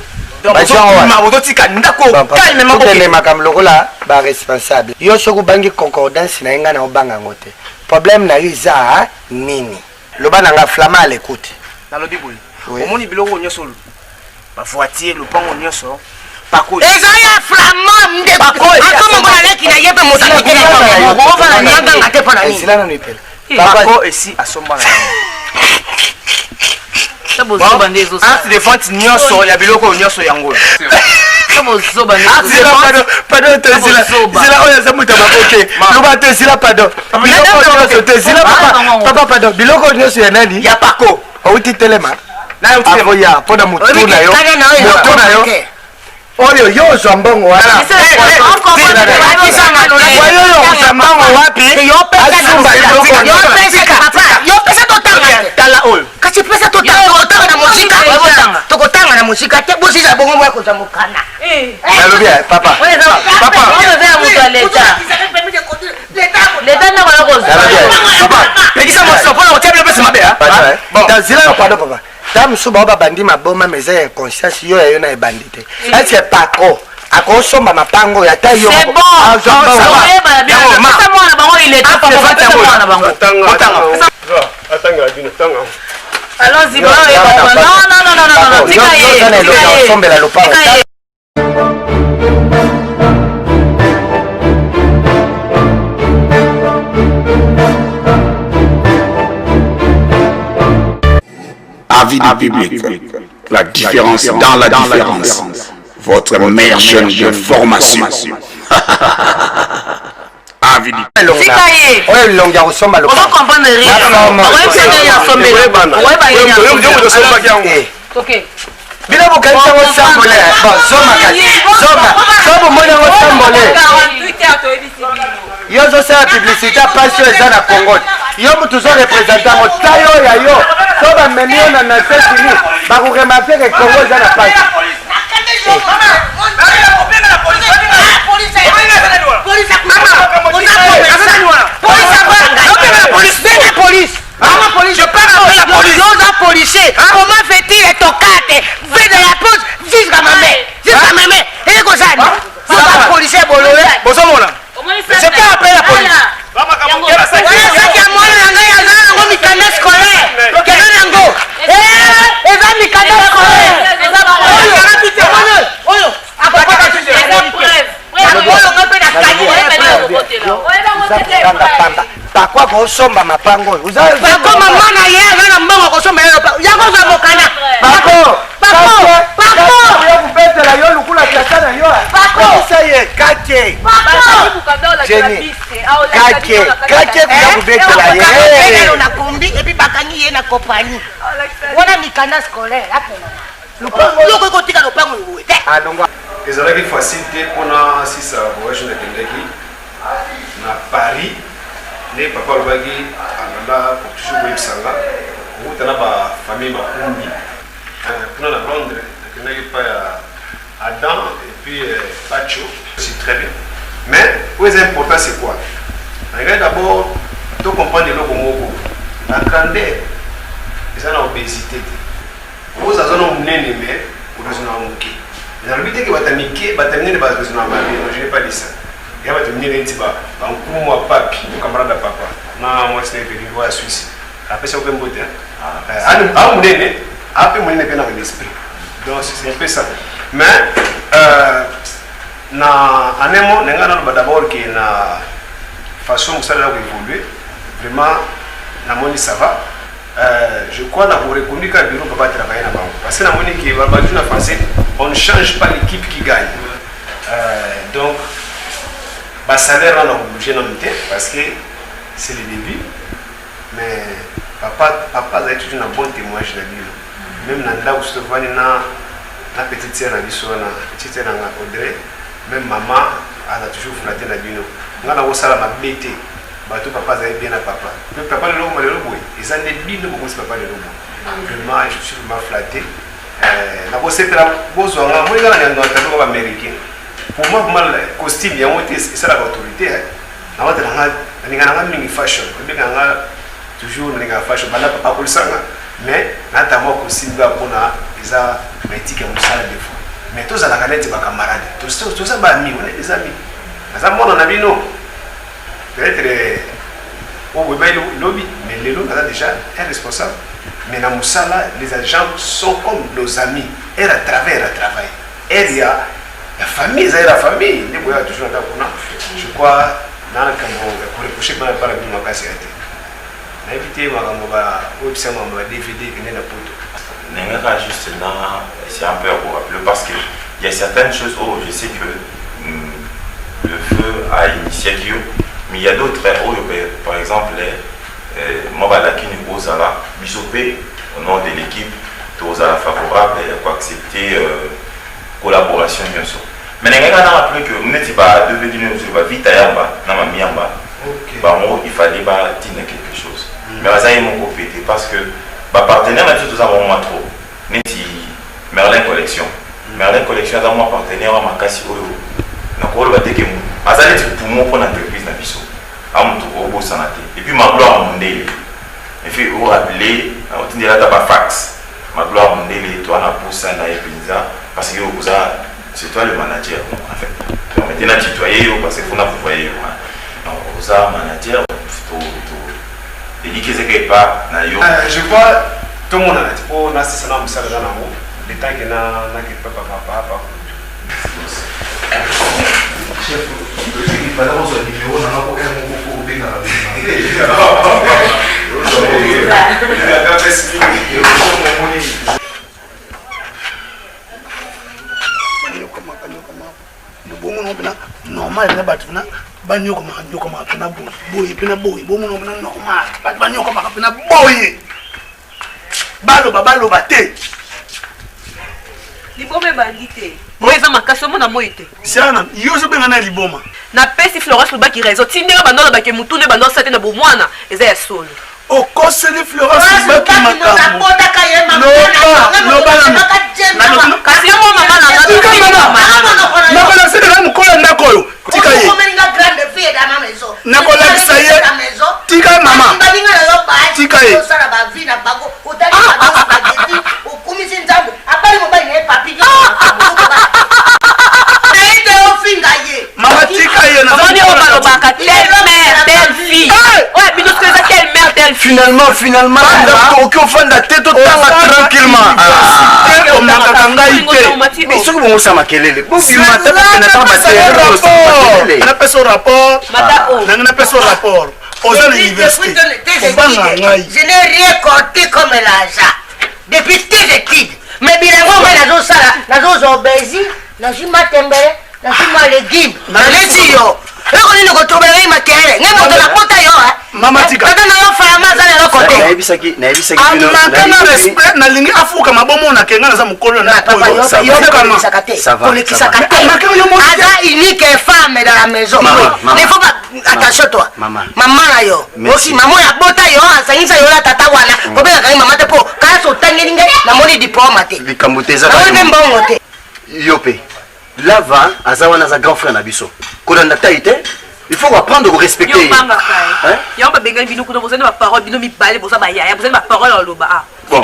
ozotika ndako calmement makambo lokola baresponsable yo soki obangi concordance na ye ngai na obanga yango te problème na yo eza nini loba na nga flama à l'écoute nalobi boye omoni biloko nyonso bavoiture lopango nyonso eza ya flama ndeakomongola leki na ye mpe motaokofana nyanganga te mpona nini pako esi asomba na entre defante nyonso ya biloko nyonso yango pardon tozila oyo aza moto maboke loba tozila pardon biloko nyonso tozila papa pardon biloko nyonso ya nani ya pako outi telema akoya mpona motu na yo oyo yo ozwa mbongo wana oyo ozwa mbongo wapi asumba yopesa totanga oyo kasi pesa totanga na mosika tokotanga na mosika te bosisa bongo mwa kozwa mokana nalobi papa pekisa moso mpona kotia bilo pesa mabe tazila yo pardon papa ta mosusu bao babandi maboma meza ya conscience yo ya yo na ebandi te eske pako akosomba mapango ya ta yo allons-y, non, tika ye. Avis du public, la différence dans la différence, votre meilleure chaîne de formation. Avis du public. oyo longi akosomba bino bokanisi yango sambole sobomoni yango sambole yo ozosala publicité pasi oyo eza na congo yo motu ozorepresente yango ta yo ya yo so bamemi yo na nasesini bakoremarkeke congo eza na pasi comment fait-il être tocate fait de la pause jusqu'à ma mère et que ça c'est policier bololé bosomona c'est pas appelé la police pakwa kosomba mapango oyo bakoma mwana ye aza na mbongo kosomba yakozwa mokana yakubetela yo lukula kiasa na yo isa ye kake kuya kubetela ye na kumbi epi bakangi ye na kopani wana mikanda scolaire loko ekotika lopango lowe te ezalaki facile te mpona sisa voyage nakendaki na Paris ne papa alobaki alanda pour toujours koyebisanga okuta na bafamille makumbi mpona na Londres nakendaki pa ya Adam et puis Pacho c'est très bien mais oyo eza important c'est quoi nalingaki d'abord to comprendre eloko moko la grandeur eza na obésité te ozaza na monene mais okozwa na moke nalobi teke bata mike bata minene bakozwa na mabe je n'ai pas dit ça il y a des gens qui ont un papi, un camarade de papa. Non, moi c'est venu voir la Suisse. Après c'est un peu beauté. Après moi n'est pas dans l'esprit. Donc c'est un peu ça. Mais en un mot, nous avons d'abord que la façon que ça a évolué, vraiment, la monnaie ça va. Je crois qu'on a reconnu qu'un bureau ne peut pas travailler là-bas. Parce que la monnaie qui est en français, on ne change pas l'équipe qui gagne. Donc le salaire on a obligé d'en parce que c'est le début. Mais papa a toujours un bon témoignage de la vie. Même dans là où je vois la petite sœur Audrey, même maman a toujours flatté la vie. On a aussi la bête. Bateau papa a bien à papa. Mais papa le lobo, ils ont des billes beaucoup de papa le lobo. Vraiment, je suis vraiment flatté. La bossette là, moi je suis américain. Pour moi, le costume, c'est l'autorité. Il y a une fashion. Il y a toujours une fashion. Mais notamment le costume, il y a des éthiques qui sont des fois. Mais tous les camarades, tous les amis, on est des amis. On a vu nous. Peut-être le lobby, mais les lobbies sont déjà responsables. Mais dans Moussala, les agents sont comme nos amis. Et à travers le travail. Et il y a la famille, c'est la famille. Je crois que pour reprocher par la vie, je vais inviter ma DVD qui est la poto. Juste là, c'est un peu rappeler parce qu'il il y a certaines choses où je sais que le feu a initié Guillaume, mais il y a d'autres où, par exemple, moi, je suis Bisopé, au nom de l'équipe, tous à la favorable et pour accepter collaboration, bien sûr. Mais il y a rappelé que nous n'étions pas devenus vite à Yamba, il fallait dire quelque chose. Mais ça y est mon compété parce que ma partenaire a tout ça vraiment trop. Merlin Collection. Merlin Collection est mon partenaire à ma casse au donc va dire que azali pour moi pour l'entreprise na biso. Amuto obo sanate. Et puis ma gloire mondele. Et puis au rappeler on dit là ta fax. Ma gloire mondele toi na poussa na epinza parce que c'est toi le manager en fait. Donc maintenant tutoyer parce que faut na vous voyez. Donc osa manager et dit que c'est pas na yo. Je vois tout le monde a dit oh na c'est ça na musala na mo. Le temps que na que papa. Chef, il fallait qu'on soit numéro dans notre normal na batu na banyo kama pena boy bomo no na normal batu banyo kama pena boy balo bate liboma ebandi te moi eza makasi omona moi te siana yo ozobenga na liboma napesi Florence lobaki raison tindinga bando lobaki mutu nde bando osate na bomwana eza ya solo okoseli Florence lobaki makambo kasi yo mo mama nakola sedela mokola ndako oyo tika ye nakolakisa ye tika mama tika ye mama tika ye balobaka telle mère telle fille ouais bino ce que telle mère telle fille finalement oki ofanda te totanga tranquillement on nakaka ngai te soki bongosa makelele bobimata parce natanga batere napesa rapport nanga napesa rapport oza na université obanga ngai je n'ai rien compté comme l'argent depuis tes études mais bilango ngai nazozwa obési nazwi matembele nazwi malégume naleti yo ekonini kotobelai makelele ngai moto nakota yo mamatika na yo fama aza lelo kote amaka na respect nalingi afuka mabomo na kenga naza mokolo na kolekisaka te aza unique femme dans la maison il faut pas attention toi maman na yo osi mama ya bota yo asangisa yo na tata wana kobeka kai mama te po kala so tangeli ngai na moni diplôme te likambo te za na mbongo te yope lava azawana za grand frère na biso kolanda taite il faut apprendre à respecter. Bon,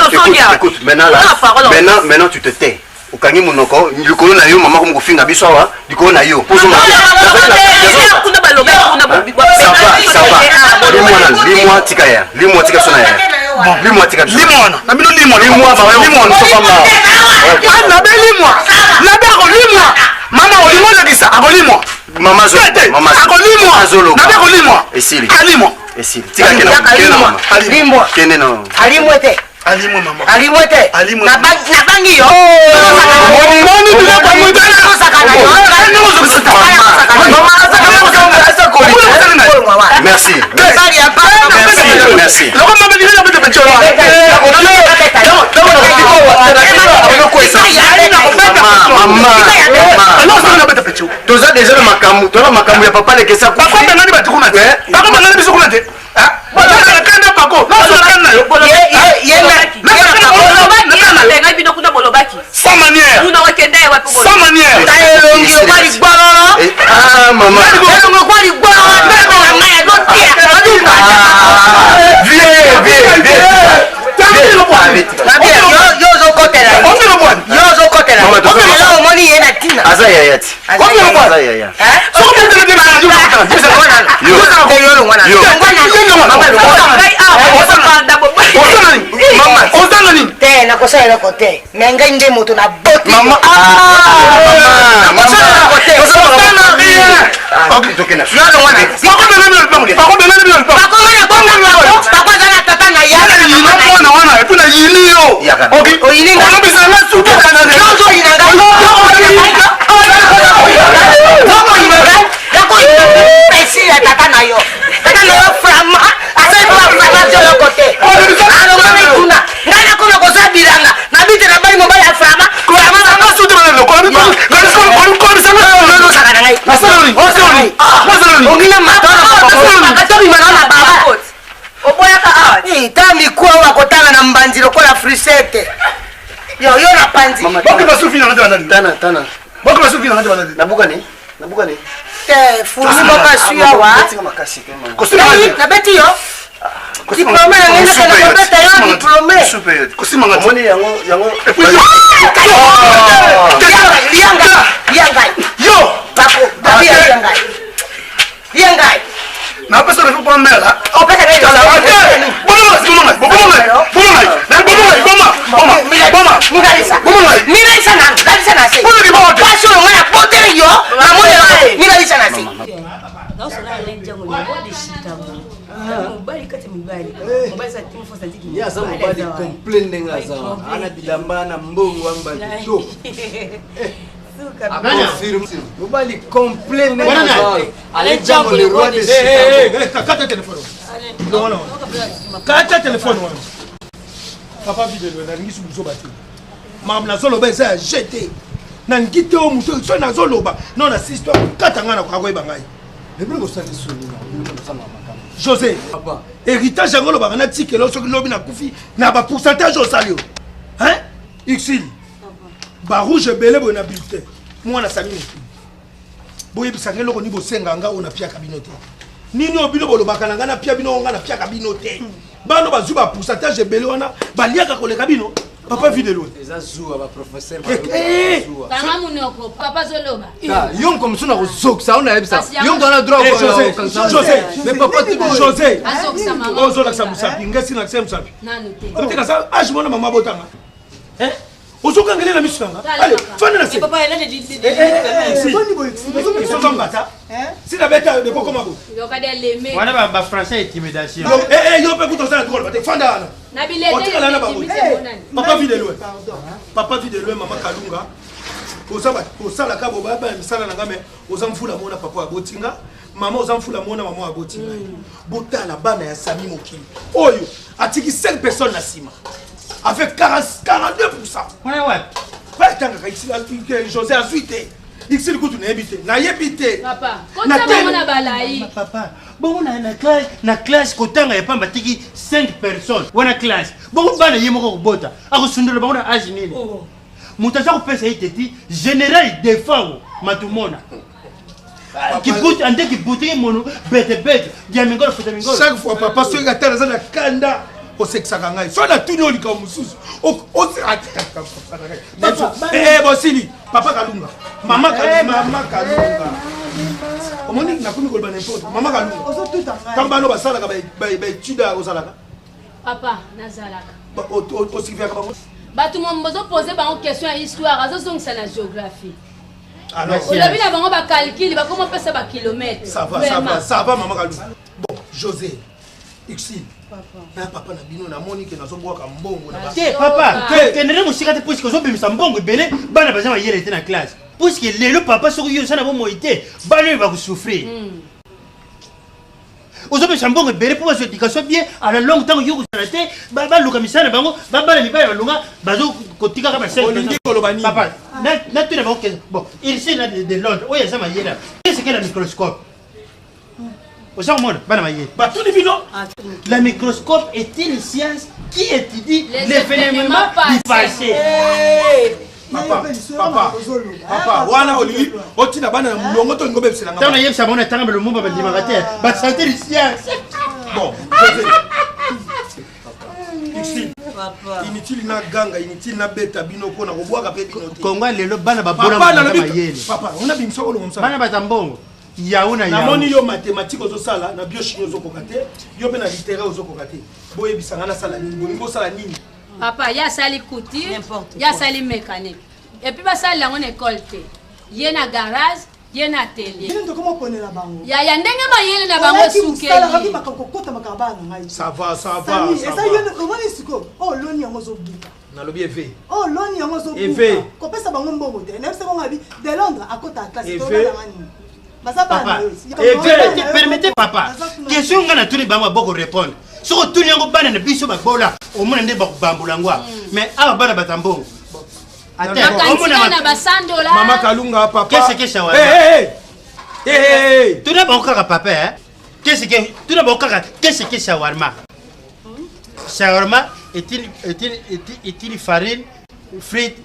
écoute, maintenant tu te tais. Au Kangi Monoko, du coup, on a eu maman comme au fin d'Abissoa, du coup, on a eu. Lis-moi, Tikaya. Lis-moi, Tika Sonaya. Lis-moi, Tika. Lis-moi. Maman, olimwa lakisa, akolimwa. Mama Zolo. Mama Zolo. Nabe akolimwa. Esili. Alimwa. Esili. Tika kena. Alimwa. Kene no. Alimwa te. Alimwa mama. Alimwa te. Alimwa. Na bangi yo. Moni bila kwa mwitana. Merci. Merci. Toza déjà le makambu, toza makambu ya papa lekesa kwa kwa nani batukuna te. Bako nani biso kuna te. Ah, bana kana pako. Sans manière. Sans manière. Ah maman. nakosala kote mais ngai nde moto na boti maman oyini bilanga nabite na bali mobali ya frama ta mikuwa wakotanga na mbanzi lokola frisete yo na panzi nabukani te funi boka suya wa nabeti yo diplômé yaza mobali complet ndenge aza ana bilamba na mbongo wamba to mobali complet ndenge aza Alejandro le roi de Chicago. Kata téléphone wana papa vidéo na ngi subuzo bati mam na zolo ba ça jeté na ngi te o muto so na zolo ba non na histoire kata ngana kwa koyeba ngai lebelo sa lisoni na José papa héritage ngolo ba na tikelo so lobi na kufi na ba pourcentage au salio hein Xil ba rouge belé bona bulletin moi na sami ne boye bisanga loko ni bosenga nga ona pia kabinote nini obilo bolobaka na nga na pia bino nga na pia kabinote bano bazu ba pourcentage belé wana baliaka koleka bino papa vidéo eza zuwa ba professeur Tanga munoko papa zoloba yon comme ça na kozoksa on a ebisa yon dona droit José mais papa tu José azoksa mama ozola sa musapi ngesi na ksem musapi nanu te otika sa age mona mama botanga hein ozoka ngele na misanga allez fana na se papa elle a dit ils sont bata si la bête de comment bo yoka de leme wana ba français intimidation yo pe kuto sa drôle bata fanda ana na bilete papa vidéo papa vidéo mama kalunga osala ka bo baba misala na ngame ozamfula mona papa abotinga mama ozamfula mona mama abotinga botala bana ya sami mokili oyo atiki 5 personnes na sima avec 42%. Ouais ouais. Pas tant que José a suité. Xil kutu na ebité. Na yebité. Papa, kotanga mona balai. Papa, bon na classe kotanga ya pamba tiki 5 personnes. Wana classe. Bon bana yemoko kobota. Akosundula bana age nini. Mutaza ko pesa iteti général défend matumona. Kibuti ande kibuti mono bete diamingolo futa mingolo. Chaque fois papa so ngatana za na kanda oseksaka ngai. So na tuni olika mususu. Bosili, papa Kalunga. Mama Kalunga. Omoni na kumi kolba n'importe. Mama Kalunga. Kambano basala ka ba tuda osalaka. Papa nazalaka. O Sylvia ka bango. Batu mombozo poser ba question ya histoire, azo ça la géographie. Alors, on a vu la bango ba calcul, ba comment passer ba kilomètres. Ça va Mama Kalunga. Bon, José. Xil. Papa na bino na moni ke nazo boka mbongo na ba. Papa, tenere musika te puisque zo bimisa mbongo belé bana bazama yele te na classe. Puisque lelo papa soko yo sana bo moité, bana ba ko souffrir. Ozo bimisa mbongo belé pour votre éducation bien à la longue temps yo ko sana te ba luka misana bango ba bana mi ba lunga bazo kotika ka ba sel. Papa, na tu ne ba que bon, ici là de Londres, oya sama yela. Qu'est-ce que le microscope? La microscope est une science qui étudie les phénomènes du passé. Papa, wana oli, otina bana mulongo to ngobe bisela ngaba. Tana yebisa bona tanga le mumba ba dimagate, ba santé de science. Bon, Xil. Papa. Inutile na ganga, inutile na beta bino pona kobwaka pe bino. Kongo lelo bana ba bona ba mayele. Papa, on a bimso ko ngomsa. Bana ba tambongo. Yauna na moni yo mathématique ozo sala na biochimie ozo kokate yo pe na littéraire ozo kokate boye bisanga na sala nini bolingo sala nini papa ya sali couture ya sali mécanique et puis ba sala en école te ye na garage ye na atelier ndio comment ponela bango ya ndenge mayele na bango suke sala rabi makakokota makabana ngai ça va esa yene comment isiko oh loni yango zo buka na lobi eve oh loni yango zo buka ko pesa bango mbongo te na pesa bango abi de Londres à côté à classe to na ngani. Papa, permettez papa. Question qu'on a tous les bambas beaucoup répondre. soko tuni yango bana na biso babola omona nde bakubambula ngwa mais awa bana batambongo Maman Kalunga, papa. Qu'est-ce que ça va? Tout d'abord, papa, hein? Qu'est-ce que shawarma? Shawarma est une farine, frites,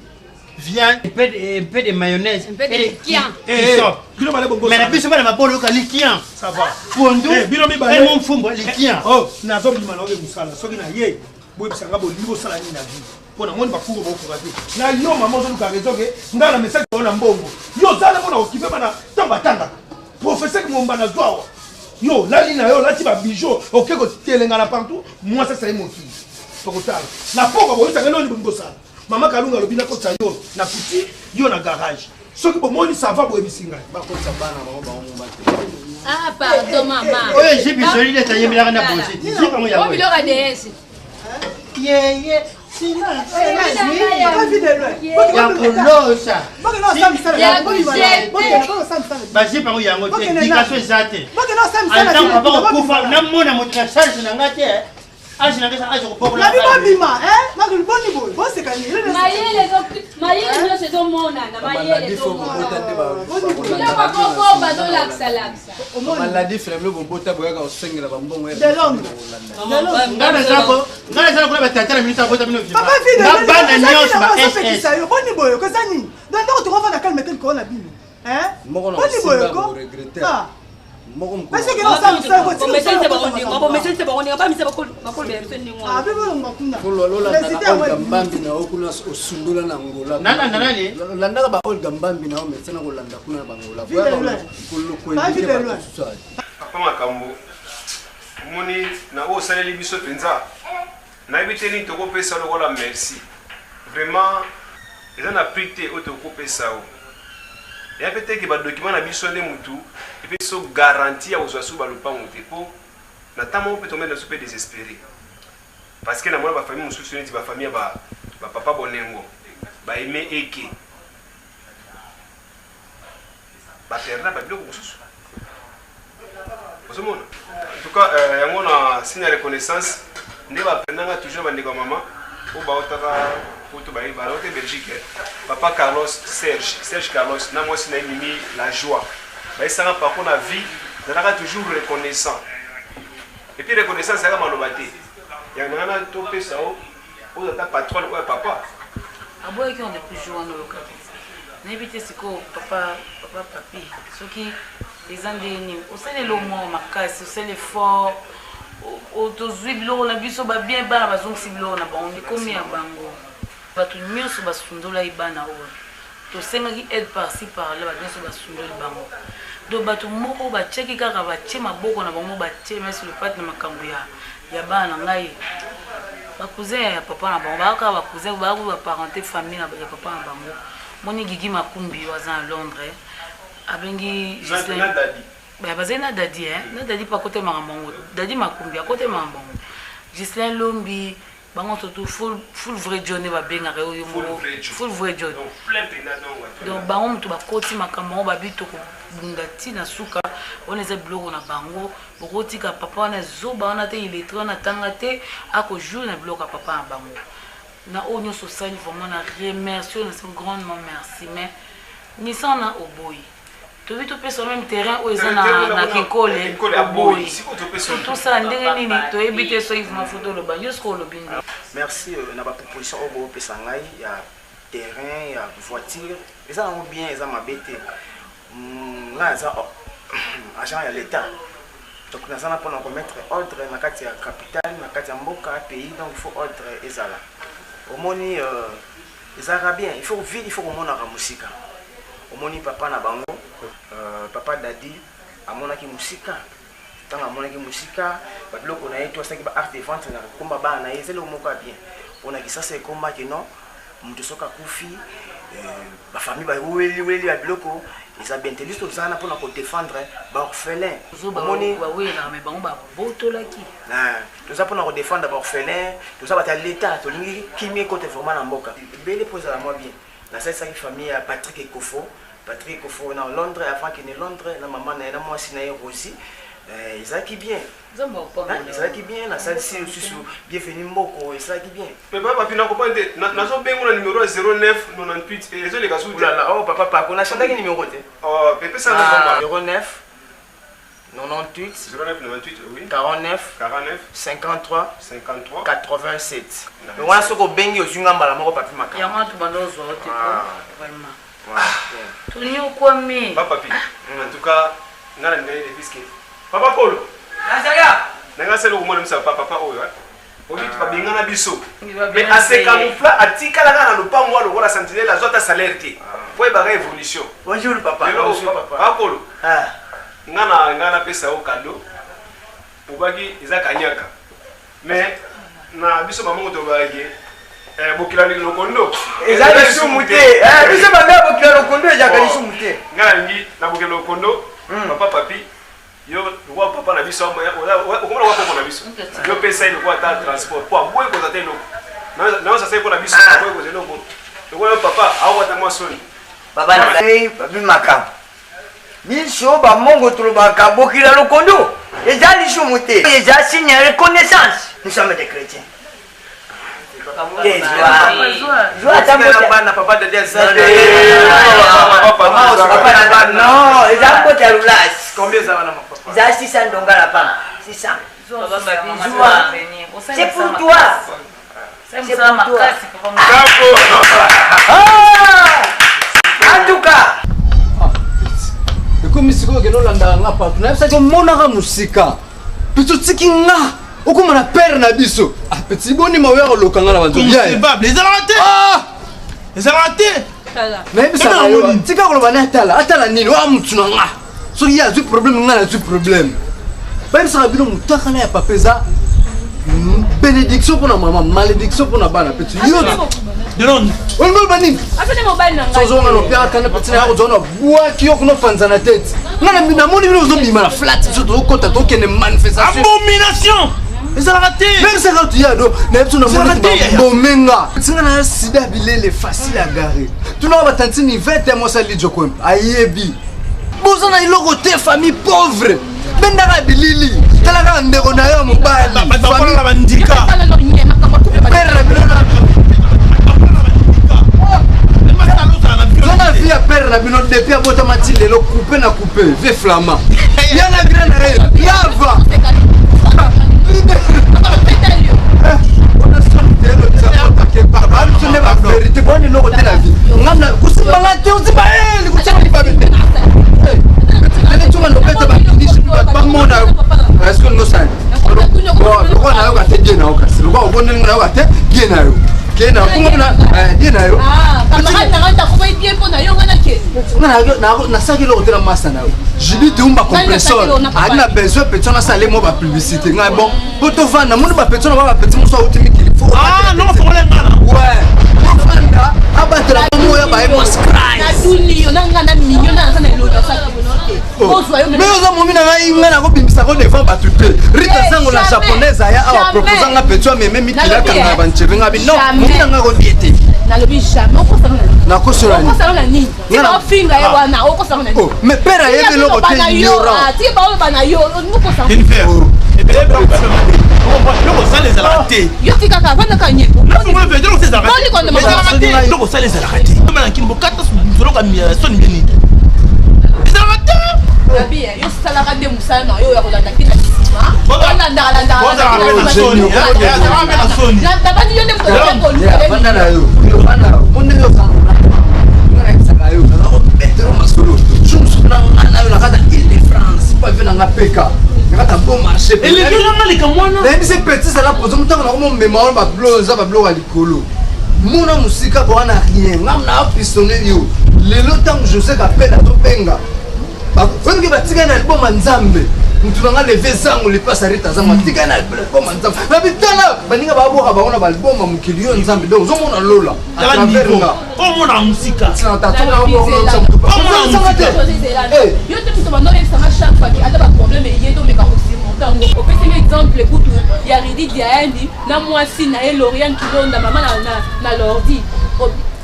viande, un peu de mayonnaise. Un peu de liquide. Mais la puce, madame, pas le liquide. Ça va. Pondo, et mon fumbo, liquide. Oh, n'a pas dit malheur de Moussala. Soki na ye, boy bisanga bo libo sala ni na vie. Pour na moni bakuru bo ko raté. Na yo maman zo luka raison ke ngala message ko na mbongo. Yo zala mona okipe bana tamba tanga. Professeur Momba na zwa. Yo la lina yo la ti ba bijou. OK ko telenga na partout. Moi ça c'est mon fils. Tokotala. Na poko bo isanga no ni bo sala. Maman Kalunga lobina ko tsa yo na petit yo na garage. Soki bo moni ça va bo ebisinga. Ba ko tsa bana ba ba ngomba. Ah pardon maman. Oye j'ai besoin de tailler mi la na poser. C'est comme ya. Oh bilo ka DS. Yeah. basi pango yango te dikaso eza te altango papa kokufa namona moto na charge na nga te age na ngesa age kopokola mayele nyonso ezomonana mayele ezomona bazolakisa maladi fremle bobota boyaka osengela bambongo ngana ezala kuna batatala minute abota bino bana nyonso ba ss boni boyo koza nini ndako tokovanda kalme tel koona bino boni boyo ko mbambi na okuna osundola na ngola landaka ba olga mbambi na omesana kolanda kuna na bangola papa makambo moni na osaleli biso mpenza nayebi te nini tokopesa lokola merci vraiment eza na prix te oyo tokopesa o ya mpe teke badocument na biso nde mutu epe so garanti ya kozwa su balopango te mpo na ntango moko mpe tomene na so mpe désespéré parce que namona bafamille mosusu neti bafamille ya bapapa bonengo baeme eke baperda babiloko mosusu ozomona en tout cas yango na signe ya reconnaissance nde baprenanga toujours bandeko ya mama po baotaka poto baote belgique papa Carlos Serge Carlos na mwasi na ye mimi la joie baesanga parcours na vie nazalaka toujours reconnaissant et puis reconnaissance yaka maloba te yango nanga na topesa o oyo ata patron oyo papa aboyaki on depuis jour wana oloka nayebi te sikoyo papi soki eza ndeni osali lomo makasi osali effort tozwi biloko na biso babien bana bazongisi biloko na bango ndikomi ya bango bato nyonso basundolaki bana oyo tosengaki aide parci parla bato nyonso basundoli bango donc bato moko batiaki kaka batie maboko na bango batie mesi lepate na makambo ya bana na ngai bakousin ya papa na bango bakaka bakousin bako baparenté famille ya papa na bango moni Gigi Makumbi waza na Londres abengi bazali na dadi na dadi pa kote makambo dadi Makumbi akote makambo Gislain Lombi bango surtout full vrai journée babengaka oyo full vrai journée donc bango mutu bakoti makambo babito kobunda ntina suka wana eza biloko na bango bokotika papa wana ezoba wana te iletre wana tanga te akojour na biloko ya papa na bango na oyo nyonso osali vraiment na remercie na se grandement merci mais nisa na oboyi tobi topesa même terrain oyo eza na kikole oboyi tosala ndenge nini toyebi te soki mafuta oloba nyonso olobi nde merci na baproposition oyo boopesa ngai ya terrain ya voiture eza nango bien eza mabe te ngai aza agent ya l'état donc naza na mpona komettre ordre na kati ya capitale na kati ya mboka pays donc il faut ordre ezala omoni ezalaka bien il faut ville il faut komonaka mosika omoni papa na bango papa dadi amonaki musika ntango amonaki musika babiloko na ye to asalaki ba art de vente na komba bana na ye ezali moko ya bien mpona kisasa ekombaki non moto soki akufi bafamille baweliweli ya biloko eza bien te liso tozala na mpona kodefendre baorphelin omoni bango babotolaki toza mpona kodefendre baorphelin toza bato ya l'état tolingi kimi ekote vraiment na mboka ebele mpo ezala mwa bien nasalisaki famille ya Patrick Ekofo na Londres avant kene Londres na mama na ye na mwasi na ye Rosi ezalaki bien ezalaki bien nasalisi lisusu bienvenu mboko ezalaki bien mais papa papi nakopa te nazobengo na numéro ya 09 98 ezoleka su ulala o papa pako nachantaki numéro te pepesa 09 98 oui 49 53 87 mais wana soki obengi ozwi nga mbala moko papi makambo yango wana tobanda ozwa te vraiment toni okwami papi en tout cas nga na ndenge ebiske papa polo nanga selo komona misa papa oyo obi tubabengana biso mais asekamufla atikalaka na lopango wana lokola sentinelle azwa ata salaire te po ebaka évolution bonjour papa polo nga napesa yo kado obaki eza kanyaka mais na biso mamango tobaki bokila lokondo eza lisumu te biso banda bokila lokondo ezaka lisumu te nga nalingi na bokila lokondo papa papi yo lokwa papa na biso okomona kwa poko na biso yo pesa lokwa ata transport po aboye koza te eloko nayo sasai mpo na biso aboye koza eloko lokwa yo papa awata mwa soni baba na papi makambo biso bamongo tolobaka bokila lokondo eza lisumu te eza signe ya reconnaissance nous sommes des chrétiens non eza kota ya lulasi eza 600 ndonga la pamba 600 c'est pour toi c'est pour toi en tout cas ekomi sikoyo okende olandaka nga partout nayebisaki omonaka mosika peti otiki nga okoma na pere na biso peti bonima oya koloka nga na ezalaka te nayebisaka yo tika koloba ne atala nini oya motu na nga soki ye azwi problème nga nazwi problème bayebisaka bino motakana ya papa eza bénédiction mpo na mama malédiction mpo na bana peti olingoloba nini sozonga nopiakakana peti na ya kozwa na bwaki yo kunofanzana tete nga namoni bino ozobima na flat biso tozokota tokende manifestation abomination ezalaka te mesaka tuyado nayebi so namomenga tinga na sida ya bilele facile ya gare tunaka batantini ivete ya mwasi alidio kwempe ayebi boza na iloko te famille pauvre bendaka bilili talaka ndeko na yo mobali zona vi ya pere na bino depuis abotamati lelo coupe na coupe vie flama yana gra na ye yava vérité boni loko te la vie ngamna kusimbanga te uziba likutsaka babete lele tuma nopeta bakinishi bamona est-ce que nous savons lokwa nayo kate die nayo kasi lokwa oboneli nayo kate die nayo kena kumona die nayo nasaki loko te na masa nayo jibi teumba compresseur alina besoin petit on a salé moi ba publicité ngai bon po tovanda moni ba petit on ba petit moso uti mikili non faut les ngana ouais tovanda abatela moya ba emo scratch na tulio nanga na minyo na sana ilo saki mais oza momi na ngai nga na kobimbisa ko devant bato te rita sango la japonaise aya awa proposa nga petit ameme mikili akanga bancheve nga bi non momi na nga kodie te nalobi jamais okosala nakosala nini tika ofinga ye wana okosala nini mais père ayebi eloko te ignorant tika baoloba na yo okosala lokosala ezalaka te yo tikaka vandaka nyepo lokosala ezalaka te malakini bokata soloka soni mbeni ezalaka te yo salaka nde mosala na yo ya kolanda kina nsima olandakalandaaabani yo nde motoakolunanga peka nakata bon marché elekelanga mwana nayebisi petit zala pozo motango nakomomema wana bablo eza babloka likolo mona mosika kowana rien ngam na aprisonne yo lelo ntango josé kapela tobenga oyoki batikali na liboma nzambe mutu nanga leve zango lipasa rita zango atikali na liboma nzambe na bitala baninga baboka bango na baliboma mokili yo nzambe donc ozomona lola atravernga omona mosika yo te mutu bandoyebisanga chaque fois ata baproblème eye tomeka kosurmontango opesanga exemple kutu ya ridi diayendi na mwasi na ye lorian kilonda mama na lordi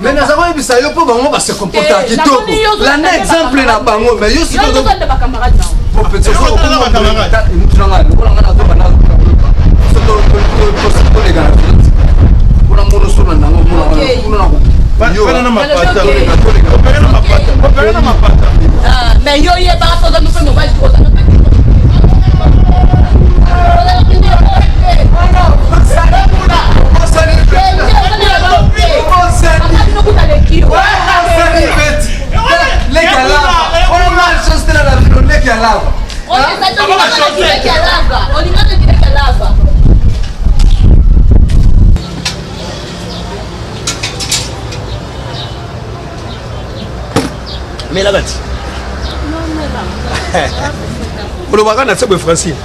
mais naza koyebisa yo mpo bango base comporta kitoko landa exemple na bango mais yo sikoyo bacamarade nao Mais yo, il est pas à nous faire nos bases. Mais la bête. Pour le voir, c'est Francine.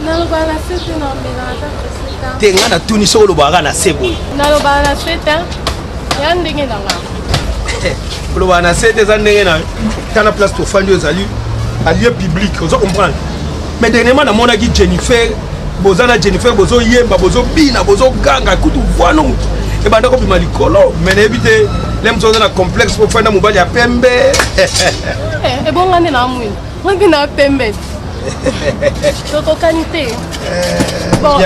Non, bah la fête non, mais la T'es un Tunis au Lobaran à Sebo. non, bah la fête, yan dingue dans la. Pour le voir, c'est des années là. T'as la place pour faire des alliés, alliés publics, vous comprenez. Mais dernièrement, dans mon ami Jennifer, Bozana Jennifer, Bozo Yemba, Bozo Bina, Bozo Ganga, Koutou Voinou. Et ben d'accord, il Colo, mais évitez, l'aime sur un complexe pour faire un mobile à Pembe. Et bon, on est là, on est là, Pembe. Qualité. Bon,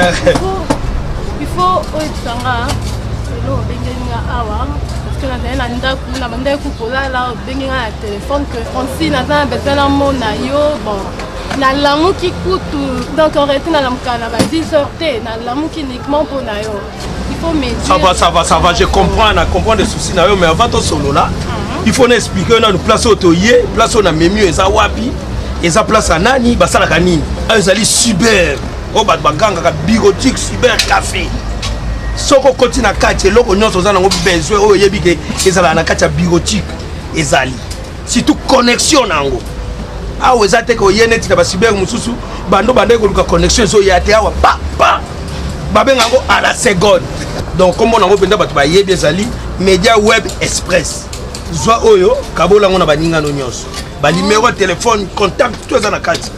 il faut Oitsanga, le Benga Awa, parce que la Nanda Kupola, là, Benga à téléphone, que Francine a besoin d'un mot, bon. Na l'amour qui coûte, donc on reste dans la mukana, va 10 heures, na l'amour qui uniquement pour Nayo. Il faut m'aider. Ça va, je comprends, on comprend des soucis, mais avant ton solo là, il faut expliquer, on a une place au toyer, place on a même mieux, et ça wapi. Et ça place à Nani, bah ça la canine. Ils allaient cyber, oh bah baganga, bigotique, cyber, café. Si on continue à catcher, l'autre on a besoin, oh yébike, ils allaient à catcher bigotique, ils allaient. Si tout connexion nango. Ah vous êtes que y a net na cyber mususu, bando bande ko connexion so yate awa pa pa. Babé nango à la seconde. Donc comme on a benda batu ba yebi ezali, Média Web Express. Zwa oyo, kabola ngona baninga no nyonso. Ba numéro de téléphone, contact tout ça na kati.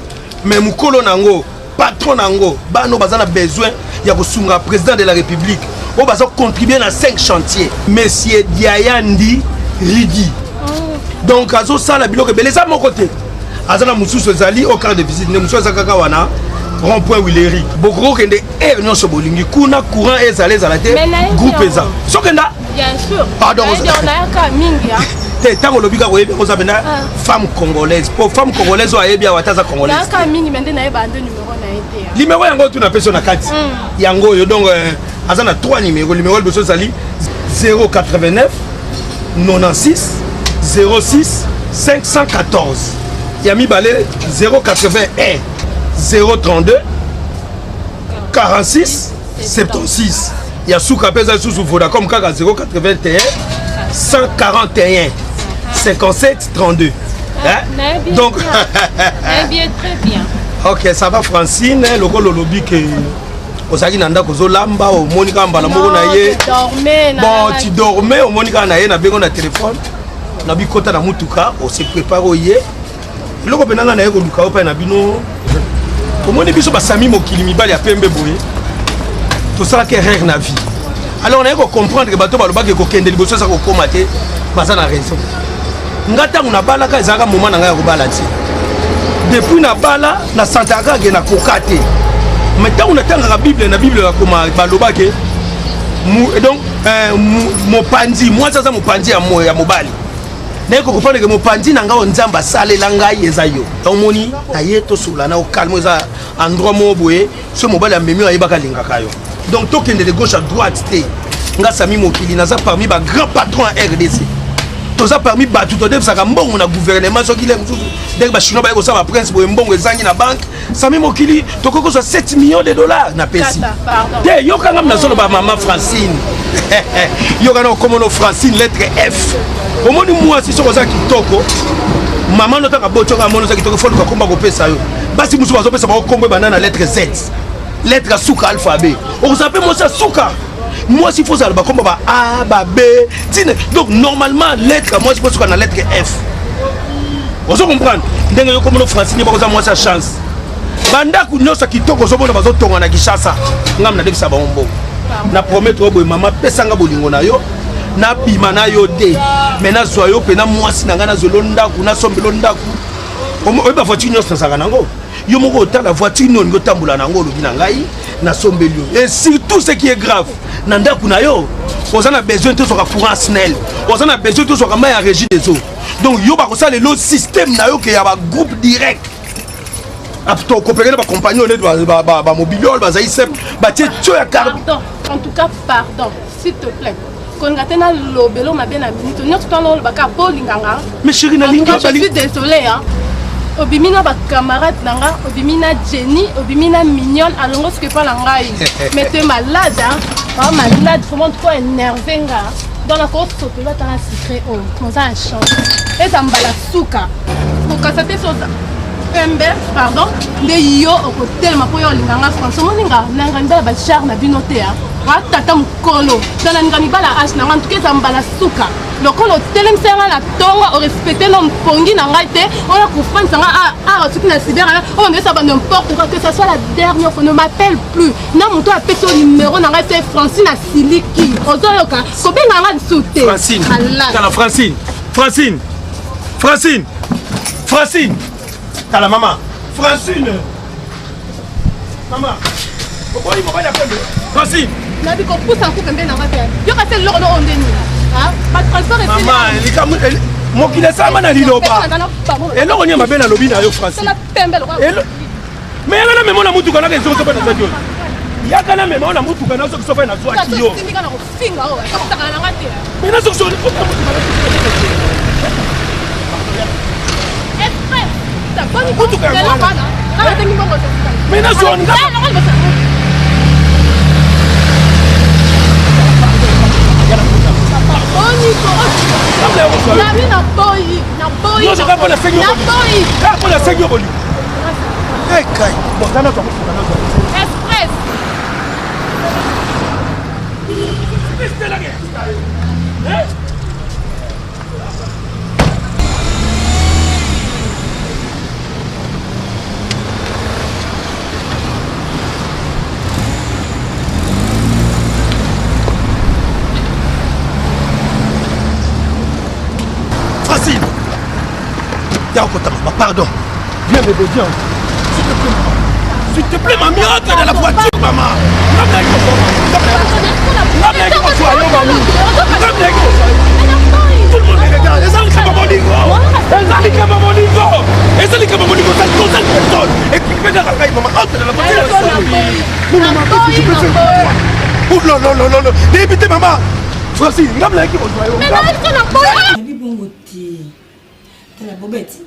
Mais mukolo nango, patron nango, bano bazana besoin ya kosunga président de la République. On va contribuer dans 5 chantiers. Monsieur Diayandi Ridi. Donc azo sala biloko beleza mon côté. Azana mususu ezali au quart de visite ne mususu zakaka wana rond-point Willery. Boko kende nyonso bolingi kuna courant ezali ezalate groupe eza. Sokenda Bien sûr. Pardon. On a un mingi. Tant que l'obika voyez qu'on s'appelle femme congolaise. Pour femme congolaise ou ayebi awataza congolaise. Na ka mingi maintenant na ba deux numéros na été. Numéro yango tu na personne na kati. Yango yo donc azana 3 numéros. Numéro le besoin sali 089 96 06 514. Yami balé 081 032 46 76. Yasuka pesa sous Vodacom kaka 081 141 57 32. Donc bien, très bien. OK, ça va Francine, le lobby que osaki nanda kozo lamba o monika mbala moko na ye. Bon, tu dormais au monika na ye na bengo na téléphone. Na bikota na mutuka, on se prépare au ye. Loko benanga na ye ko luka opa na bino. Omoni biso basami mokili mibali ya pembe boye. Tout ça qui est rare na vie. Alors on a que comprendre que bateau baloba ke ko kende liboso sa ko komate, baza na raison. Ngata na bala ka ezaka moment na nga ko bala ti. Depuis na bala na santaka ke na kokate. Mais tant on attend la Bible, na Bible comme baloba ke donc mopandi, moi ça mopandi ya mobali. Na ko comprendre que mopandi na nga onzamba sale la ngai ezayo. Donc moni na yeto sula na o calme za endroit mo boye, ce mobali a memi ayebaka lingaka yo. Donc tout qui est de gauche à droite, nga sami mokili naza parmi ba grand patron à RDC. Toza parmi ba tout de ça mbongo na gouvernement so kilé mususu. Dès que ba chinois ba ko sa ba prince bo mbongo ezangi na banque, sami mokili tokoko so 7 millions de dollars na pesi. Té yo kanga na solo ba maman Francine. Yo kana comme no Francine lettre F. Au moni moi si so za kitoko. Maman no taka bocho ka mono za kitoko fo ko komba ko pesa yo. Basi musu bazo pesa ba ko komba banana lettre Z. Lettre Souka alphabet. On s'appelle moi ça Souka. Moi s'il faut ça le comme A, B, donc normalement lettre moi je pense qu'on a lettre F. On se comprend. Ndenge yo comme no français ni ba ko za moi ça chance. Banda ku nyosa kitoko so bona bazo tonga na Kishasa. Ngam na debisa ba ombo. Na promettre boy mama pesa nga bolingo na yo. Na bima na yo te. Maintenant soyo pe na moi si na ngana zolonda ku na sombelo ndaku. oyeba voiture nyonso nazalaka nango yo moko otala voiture nini olingi otambola nango olobi na ngai nasombeli yo et surtout ce qui est grave na ndako na yo oza na besoin tozwaka courant snel oza na besoin tozwaka mai ya régie des eaux donc yo bakosala lelo système na yo ke ya bagroupe direct tokopekele bacompagnie onete bamobiliole bazali simple batie tio ya pardon en tout cas pardon s'il te plaît konga tena lobelo mabe na minute nyonso twana olobaka po olinganga mais chéri nalingi je suis désolé hein obimi na bacamarade na nga obimi na Jenny obimi na mignonne alongo soki epa na ngai mais tu es malade hein malade vraiment trop énervé nga dans la course sopelo ata na secret oyo moza na chance eza mbala suka kokasa te soza pembe pardon nde yo okotelema mpo yo olinganga france omoninga nanga mibala bachar na bino te atata mokolo tananinga mibala age nanga ntuka eza mbala suka lokolo otelemisa na ntongo orespecte no mpongi na ngai te oya kofandisa nga awa soki na sibera oyo ndesa ba n'importe quoi que ça soit la dernière fois ne m'appelle plus na moto apesi o numéro na ngai te Francine asiliki ozoyoka kobenga nga lisu te Francine tala mama Francine mama okoyi mobali ya pembe Francine nabi kopusa nku pembe na ngai te yoka te loko no ondeni mokili esalama na liloba eloko nini mabe nalobi na yo Francine me yaka na mema na mutuka naka ezoko sopa na zaki oyo yaka na mema na mutuka na soki sopa na zwaki yo mena soki soki mutuka yango mena zonga Pardon. Viens bébé, viens. S'il te plaît, mamie, entre dans la voiture, maman. Tout le monde me regarde. Les alika mamolingo. Et puis, maman, entre dans la voiture. Non. Débutez, maman. Francine, regarde qui tala bobeti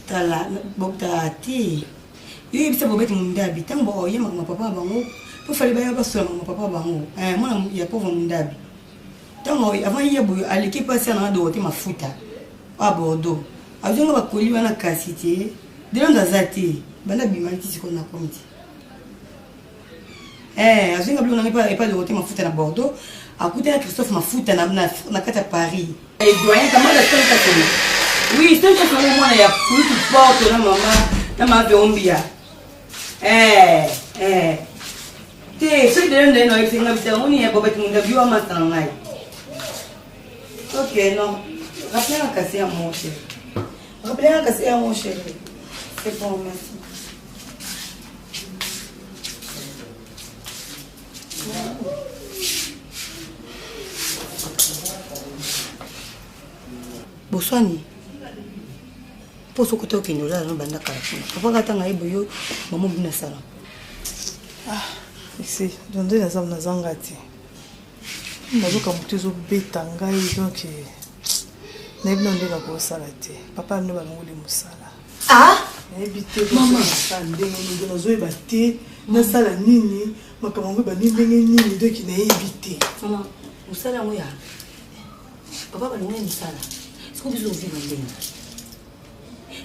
tala bokta ti yo bisa bobeti mundabi tango oye mama papa bango po fali baya basula mama papa bango mwana ya pauvre mundabi tango avant yebu aliki passer na do te mafuta a Bordeaux azonga bakoli wana kasiti delonda zati banda bimanti siko na komiti azonga blo na pas de te mafuta na Bordeaux akuta Christophe mafuta na kata Paris et doyen comment la tête. Oui, c'est un peu comme moi, il y a plus de porte, la maman, la maman Ombia. C'est de l'un c'est on y a pas de vue à matin. Ok, non. Rappelez un cassé à mon chéri. Rappelez un cassé à mon chéri. C'est bon, merci. Boswani. Pour ce côté qui nous a dans banda carafuna. Papa katanga iboyo maman bina sala. Ici, donde na zamna zangati. Nazoka mutezo beta ngai donc na bino ndeka ko sala te. Papa no balongoli musala. Ebite maman sande ngo nazo ebate na sala nini makambo ba ndenge nini donc na ebite. Maman, musala ngoya. Papa balongoli musala. Est-ce que vous avez vu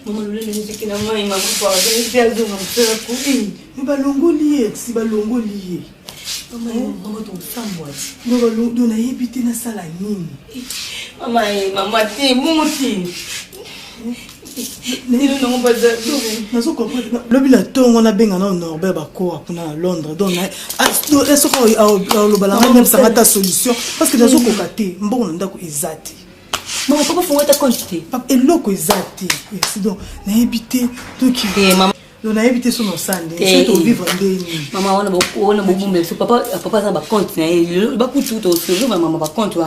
maman le nini kina mai maman kwa ndio ndio msela kuni balongoli si balongoli maman to sambwa ndo na yebite na sala nini mama ti muti nilo no baza nazo comprendre lobi la tongo na benga na Norbert Bakoa kuna na Londres donc est-ce que au balanga même ça ta solution parce que nazo kokate mbongo ndako ezati Maman, papa, faut être consulté. Papa, et l'eau, c'est c'est donc, on a évité tout qui. Maman. On a évité son ensemble. C'est tout vivre en deux. Maman, on a beaucoup, mais papa, ça va continuer. Il va coûter tout au sujet, maman, va continuer.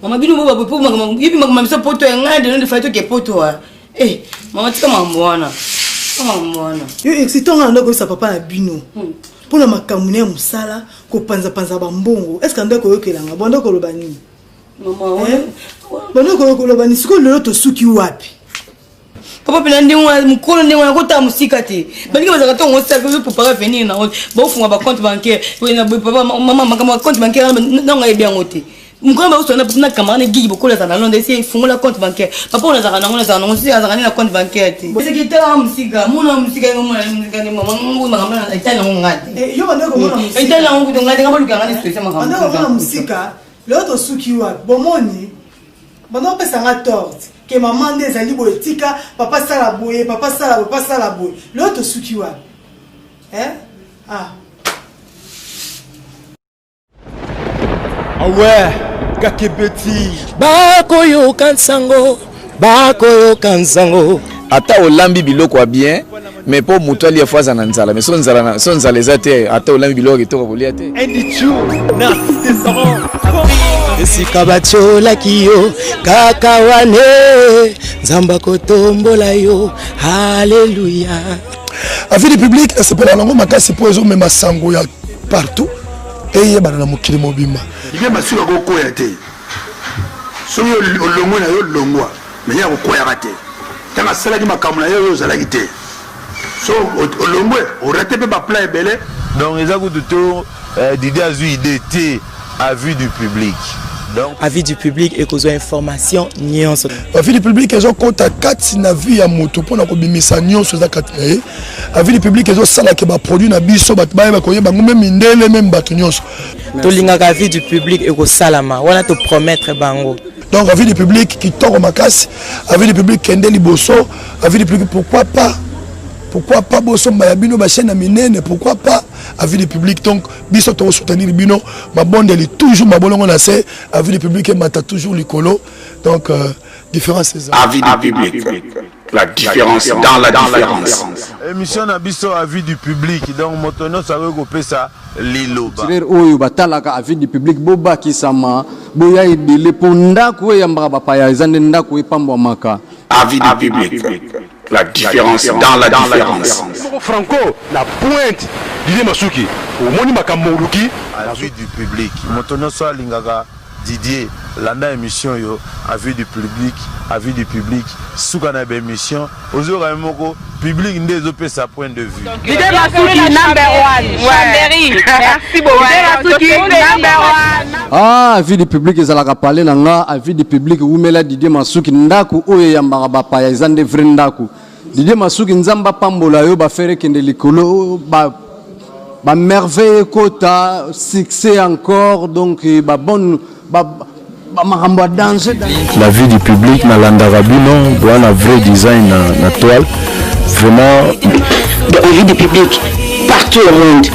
Maman, bino va pour maman, il maman, ça pour toi, un de nous faire tout qui est pour toi. Eh, maman, tu comment moi, maman. Yo, excitant un logo, ça papa, bino. Pour la makamune, moussala, ko panza bambongo. Est-ce qu'on doit que l'anga, bon, donc, le bani. Maman, bon, donc, le bani, c'est quoi l'autre souki wapi? Papa pelande mukolo ndenge na kota musika te bandika bazaka to ngosa pour pas venir na ba funga ba compte bancaire na papa maman makama compte bancaire na nga bien ngote mukolo ba usona na kamane gigi bokola za na londe si fungola compte bancaire papa on azaka nango si azaka na compte bancaire te secrétaire musika mona musika ngomona musika ni maman ngo makama na itana ngati yo bandeko mona musika itana ngo ngati ngaba lukanga ni spécial makama bandeko mona musika l'autre souki wa bomoni bandoko pesa nga torte que maman des ali boetika papa sala boye papa sala boye l'autre souki wa ah ouais kakebeti bakoyo kansango ata olambi biloko ya bien mais po mutu ali fois za nzala mais son nzala ezate ata olambi biloko kitoko kolia te esika batiolaki yo kaka wane nzamba kotombola yo halleluya avis du public esepela nango makasi po ezomema sango ya partout eyebana na mokili mobimba ike masuka kokoya te soki olongwe na yo longwa me ya kokoyaka te ntango asalaki makambo na yo oyo ozalaki te so olongwe orate mpe baplan ebele donc eza kutu to didi azwi ide te avis du public. Donc avis du public et kozwa information nyonso. Avis du public ezo kota kati na vie ya moto pona ko bimisa nyonso za kati na ye. Avis du public ezo sala ke ba produit na biso bat ba koyeba ngombe mindele même bato nyonso. To lingaka avis du public e ko salama wana to promettre bango. Donc avis du public qui tord makasi, avis du public kende liboso, avis du public pourquoi pas boso mayabino ba chaîne minene, pourquoi pas avis du public donc biso to soutenir bino ma bonde elle est toujours ma bolongo na c'est avis du public et mata toujours likolo donc différence c'est avis du public la différence dans la différence émission na biso avis du public donc motono ça veut couper ça liloba oyo batalaka avis du public boba kisama boya idele ponda ko yamba bapaya ezande ndako epambwa maka avis du public la différence dans la différence. Franco, la pointe Didier Masuki, au moni makamoluki. Avis du public. Motono so lingaka Didier, landa émission yo, avis du public, soukana be émission, ozora moko public ndezo pe sa point de vue. Didier Masuki number 1. Chambéry. Merci beaucoup. Didier Masuki number 1. Ah, avis du public ezalaka parler nanga, avis du public umela Didier Masuki ndaku oyo yambaka bapaya ezande vrai ndaku. Didier Masuki nzamba pambola yo ba faire kende likolo ba merveille kota succès encore donc ba bonne ba makambo danger. La vie du public na landarabino doit un vrai design na toile vraiment la vie du public partout au monde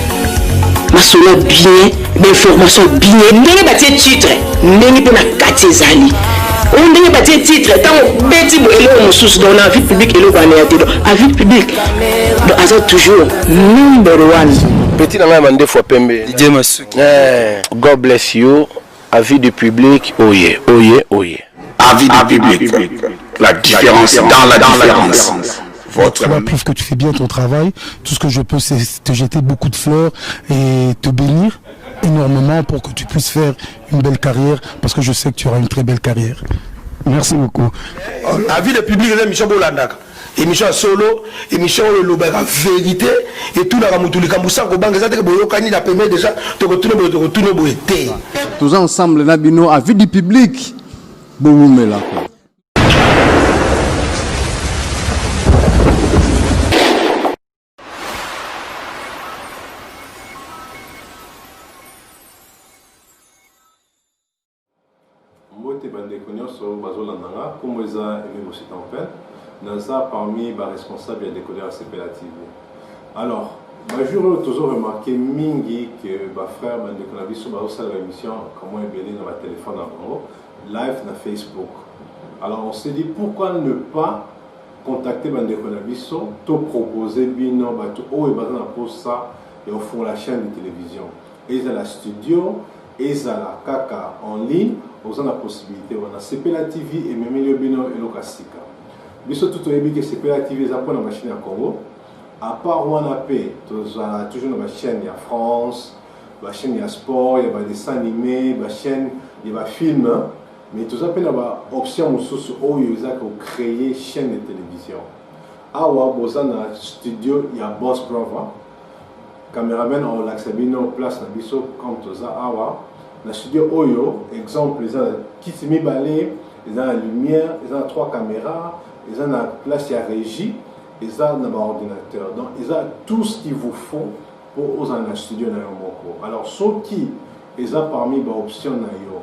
masolo bien d'information bien ndenge batie titre ndenge pona kati ezali on ndenge batie titre tant beti bo elo mosusu dans la vie publique elo kwa na te avis public donc azo toujours number 1 petit nanga mande fois pembe Didier Masuki God bless you avis du public oye avis du public la différence dans la différence. La preuve que tu fais bien ton travail. Tout ce que je peux, c'est te jeter beaucoup de fleurs et te bénir énormément pour que tu puisses faire une belle carrière, parce que je sais que tu auras une très belle carrière. Merci beaucoup. Avis du public, l'émission Bolandaka. Émission solo, émission le vérité et tout la ramutulika musango banga zate boyo kani la permet déjà de retourner boité. Tous ensemble nabino avis du public. Boumela. Comme ils ont aimé aussi en fait, Naza parmi les responsables de décoder à CPLA TV. Alors, Majuro toujours remarqué mingi que ma frère bande cannabis sur l'émission comment est dans ma téléphone en live na Facebook. Alors on s'est dit pourquoi ne pas contacter bande cannabis te proposer bino bato o e bazana pour ça et au fond la chaîne de télévision. Et dans la studio et dans la kaka en ligne, on a la possibilité on a CPLA TV et même le bino et le kasika. Biso tout au que CPLA TV ça pour la machine à Congo. À part Wanapé, toujours dans ma chaîne, il y a France, ma chaîne il y a sport, il y a des dessins animés, ma chaîne il y a des films, mais tout ça, il y a une option où il y a créé une chaîne de télévision. Awa, dans le studio, il y a Boss Brava, caméraman, on l'a en place, comme tout ça, Awa, dans le studio Oyo, exemple, il y a Kitimi Balé, il y a la lumière, il y a 3 caméras, il y a la place, il y a régie. Ils ont un ordinateur, donc ils ont tout ce qu'il vous faut pour oser un studio dans le moko. Alors ceux qui ils ont parmi les options na yo,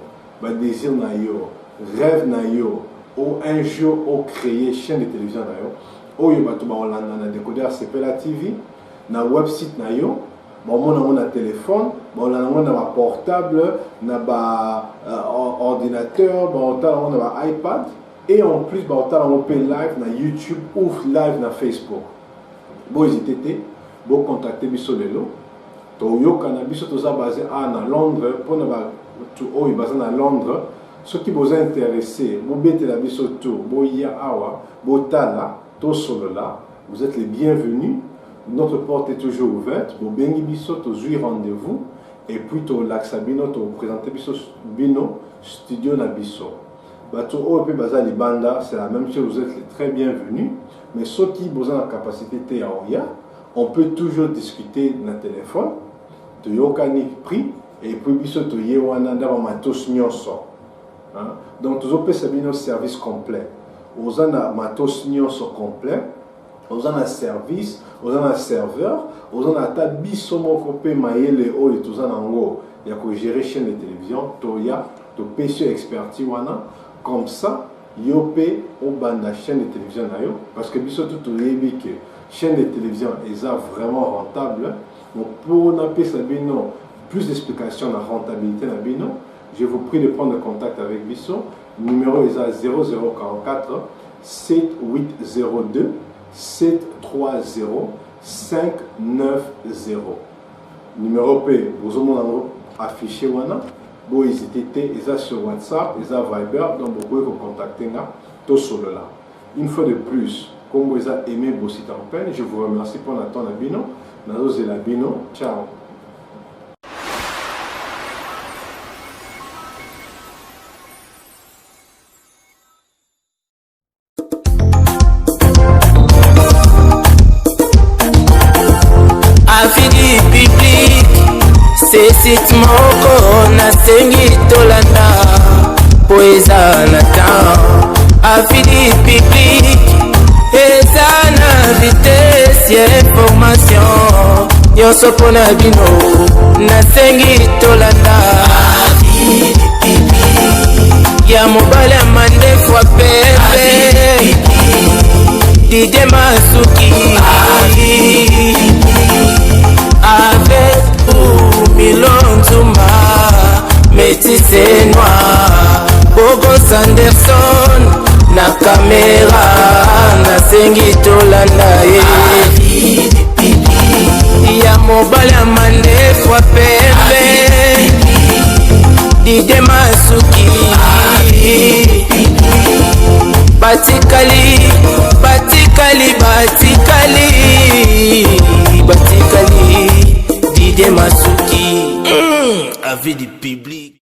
désir na yo, rêve na yo, ou un jour ou créer chaîne de télévision na yo, ou yo batu ba Hollande na décodeur CPLA TV, na website na yo, bon on a téléphone, bon on a portable, na ba ordinateur, bon on a iPad. Et en plus, on peut live na YouTube ou live na Facebook. Bon, hésitez, bon contacter biso lelo. To yo cannabis to za basé à Londres pour na to o basé na Londres. Ceux qui vous intéressés, vous mettez la biso tout, bon ya awa, bon tala, to solo là. Vous êtes les bienvenus. Notre porte est toujours ouverte. Bon bengi biso to jouir rendez-vous et puis to laxabino to présenter biso bino studio na biso. C'est la même chose, vous êtes très bienvenus. Mais ceux qui ont la capacité de on peut toujours discuter dans le téléphone, de yokani prix, et puis biso yewana dans matos nyonso. Donc toujours peut un service complet. Vous avez un matos nyonso complet, vous avez un service, vous avez un serveur, vous avez un tas de biso mokopé maïle o et tout ça nango. Il y a que gérer chaîne de télévision, toya, to PC expertise wana. Comme ça, yopé au bande la chaîne de télévision parce que biso tout que chaîne de télévision est vraiment rentable. Donc pour n'appeler ça bino plus d'explications de la rentabilité na bino, je vous prie de prendre contact avec biso. Numéro est à 0044 7802 730 590. Numéro P, vous avez affiché wana. Bon, ils étaient sur WhatsApp, ils ont Viber, donc vous pouvez vous contacter là, tout sur là. Une fois de plus, comme vous avez aimé Bossi Tampel, je vous remercie pour l'attendre à Bino. Nazo et la Bino. Ciao. site moko nasengi tolanda po eza na temps afidi public eza na vitesse ya information nyonso mpona bino nasengi tolanda ya mobali ya mandefwa pepe Didie Masuki avec Milon Zuma Métissé Noir Bogo Sanderson na caméra na sengi tolanda ya mobali ya mandefwa pepe Didie Masuki Batikali Didie Masuki avis du public.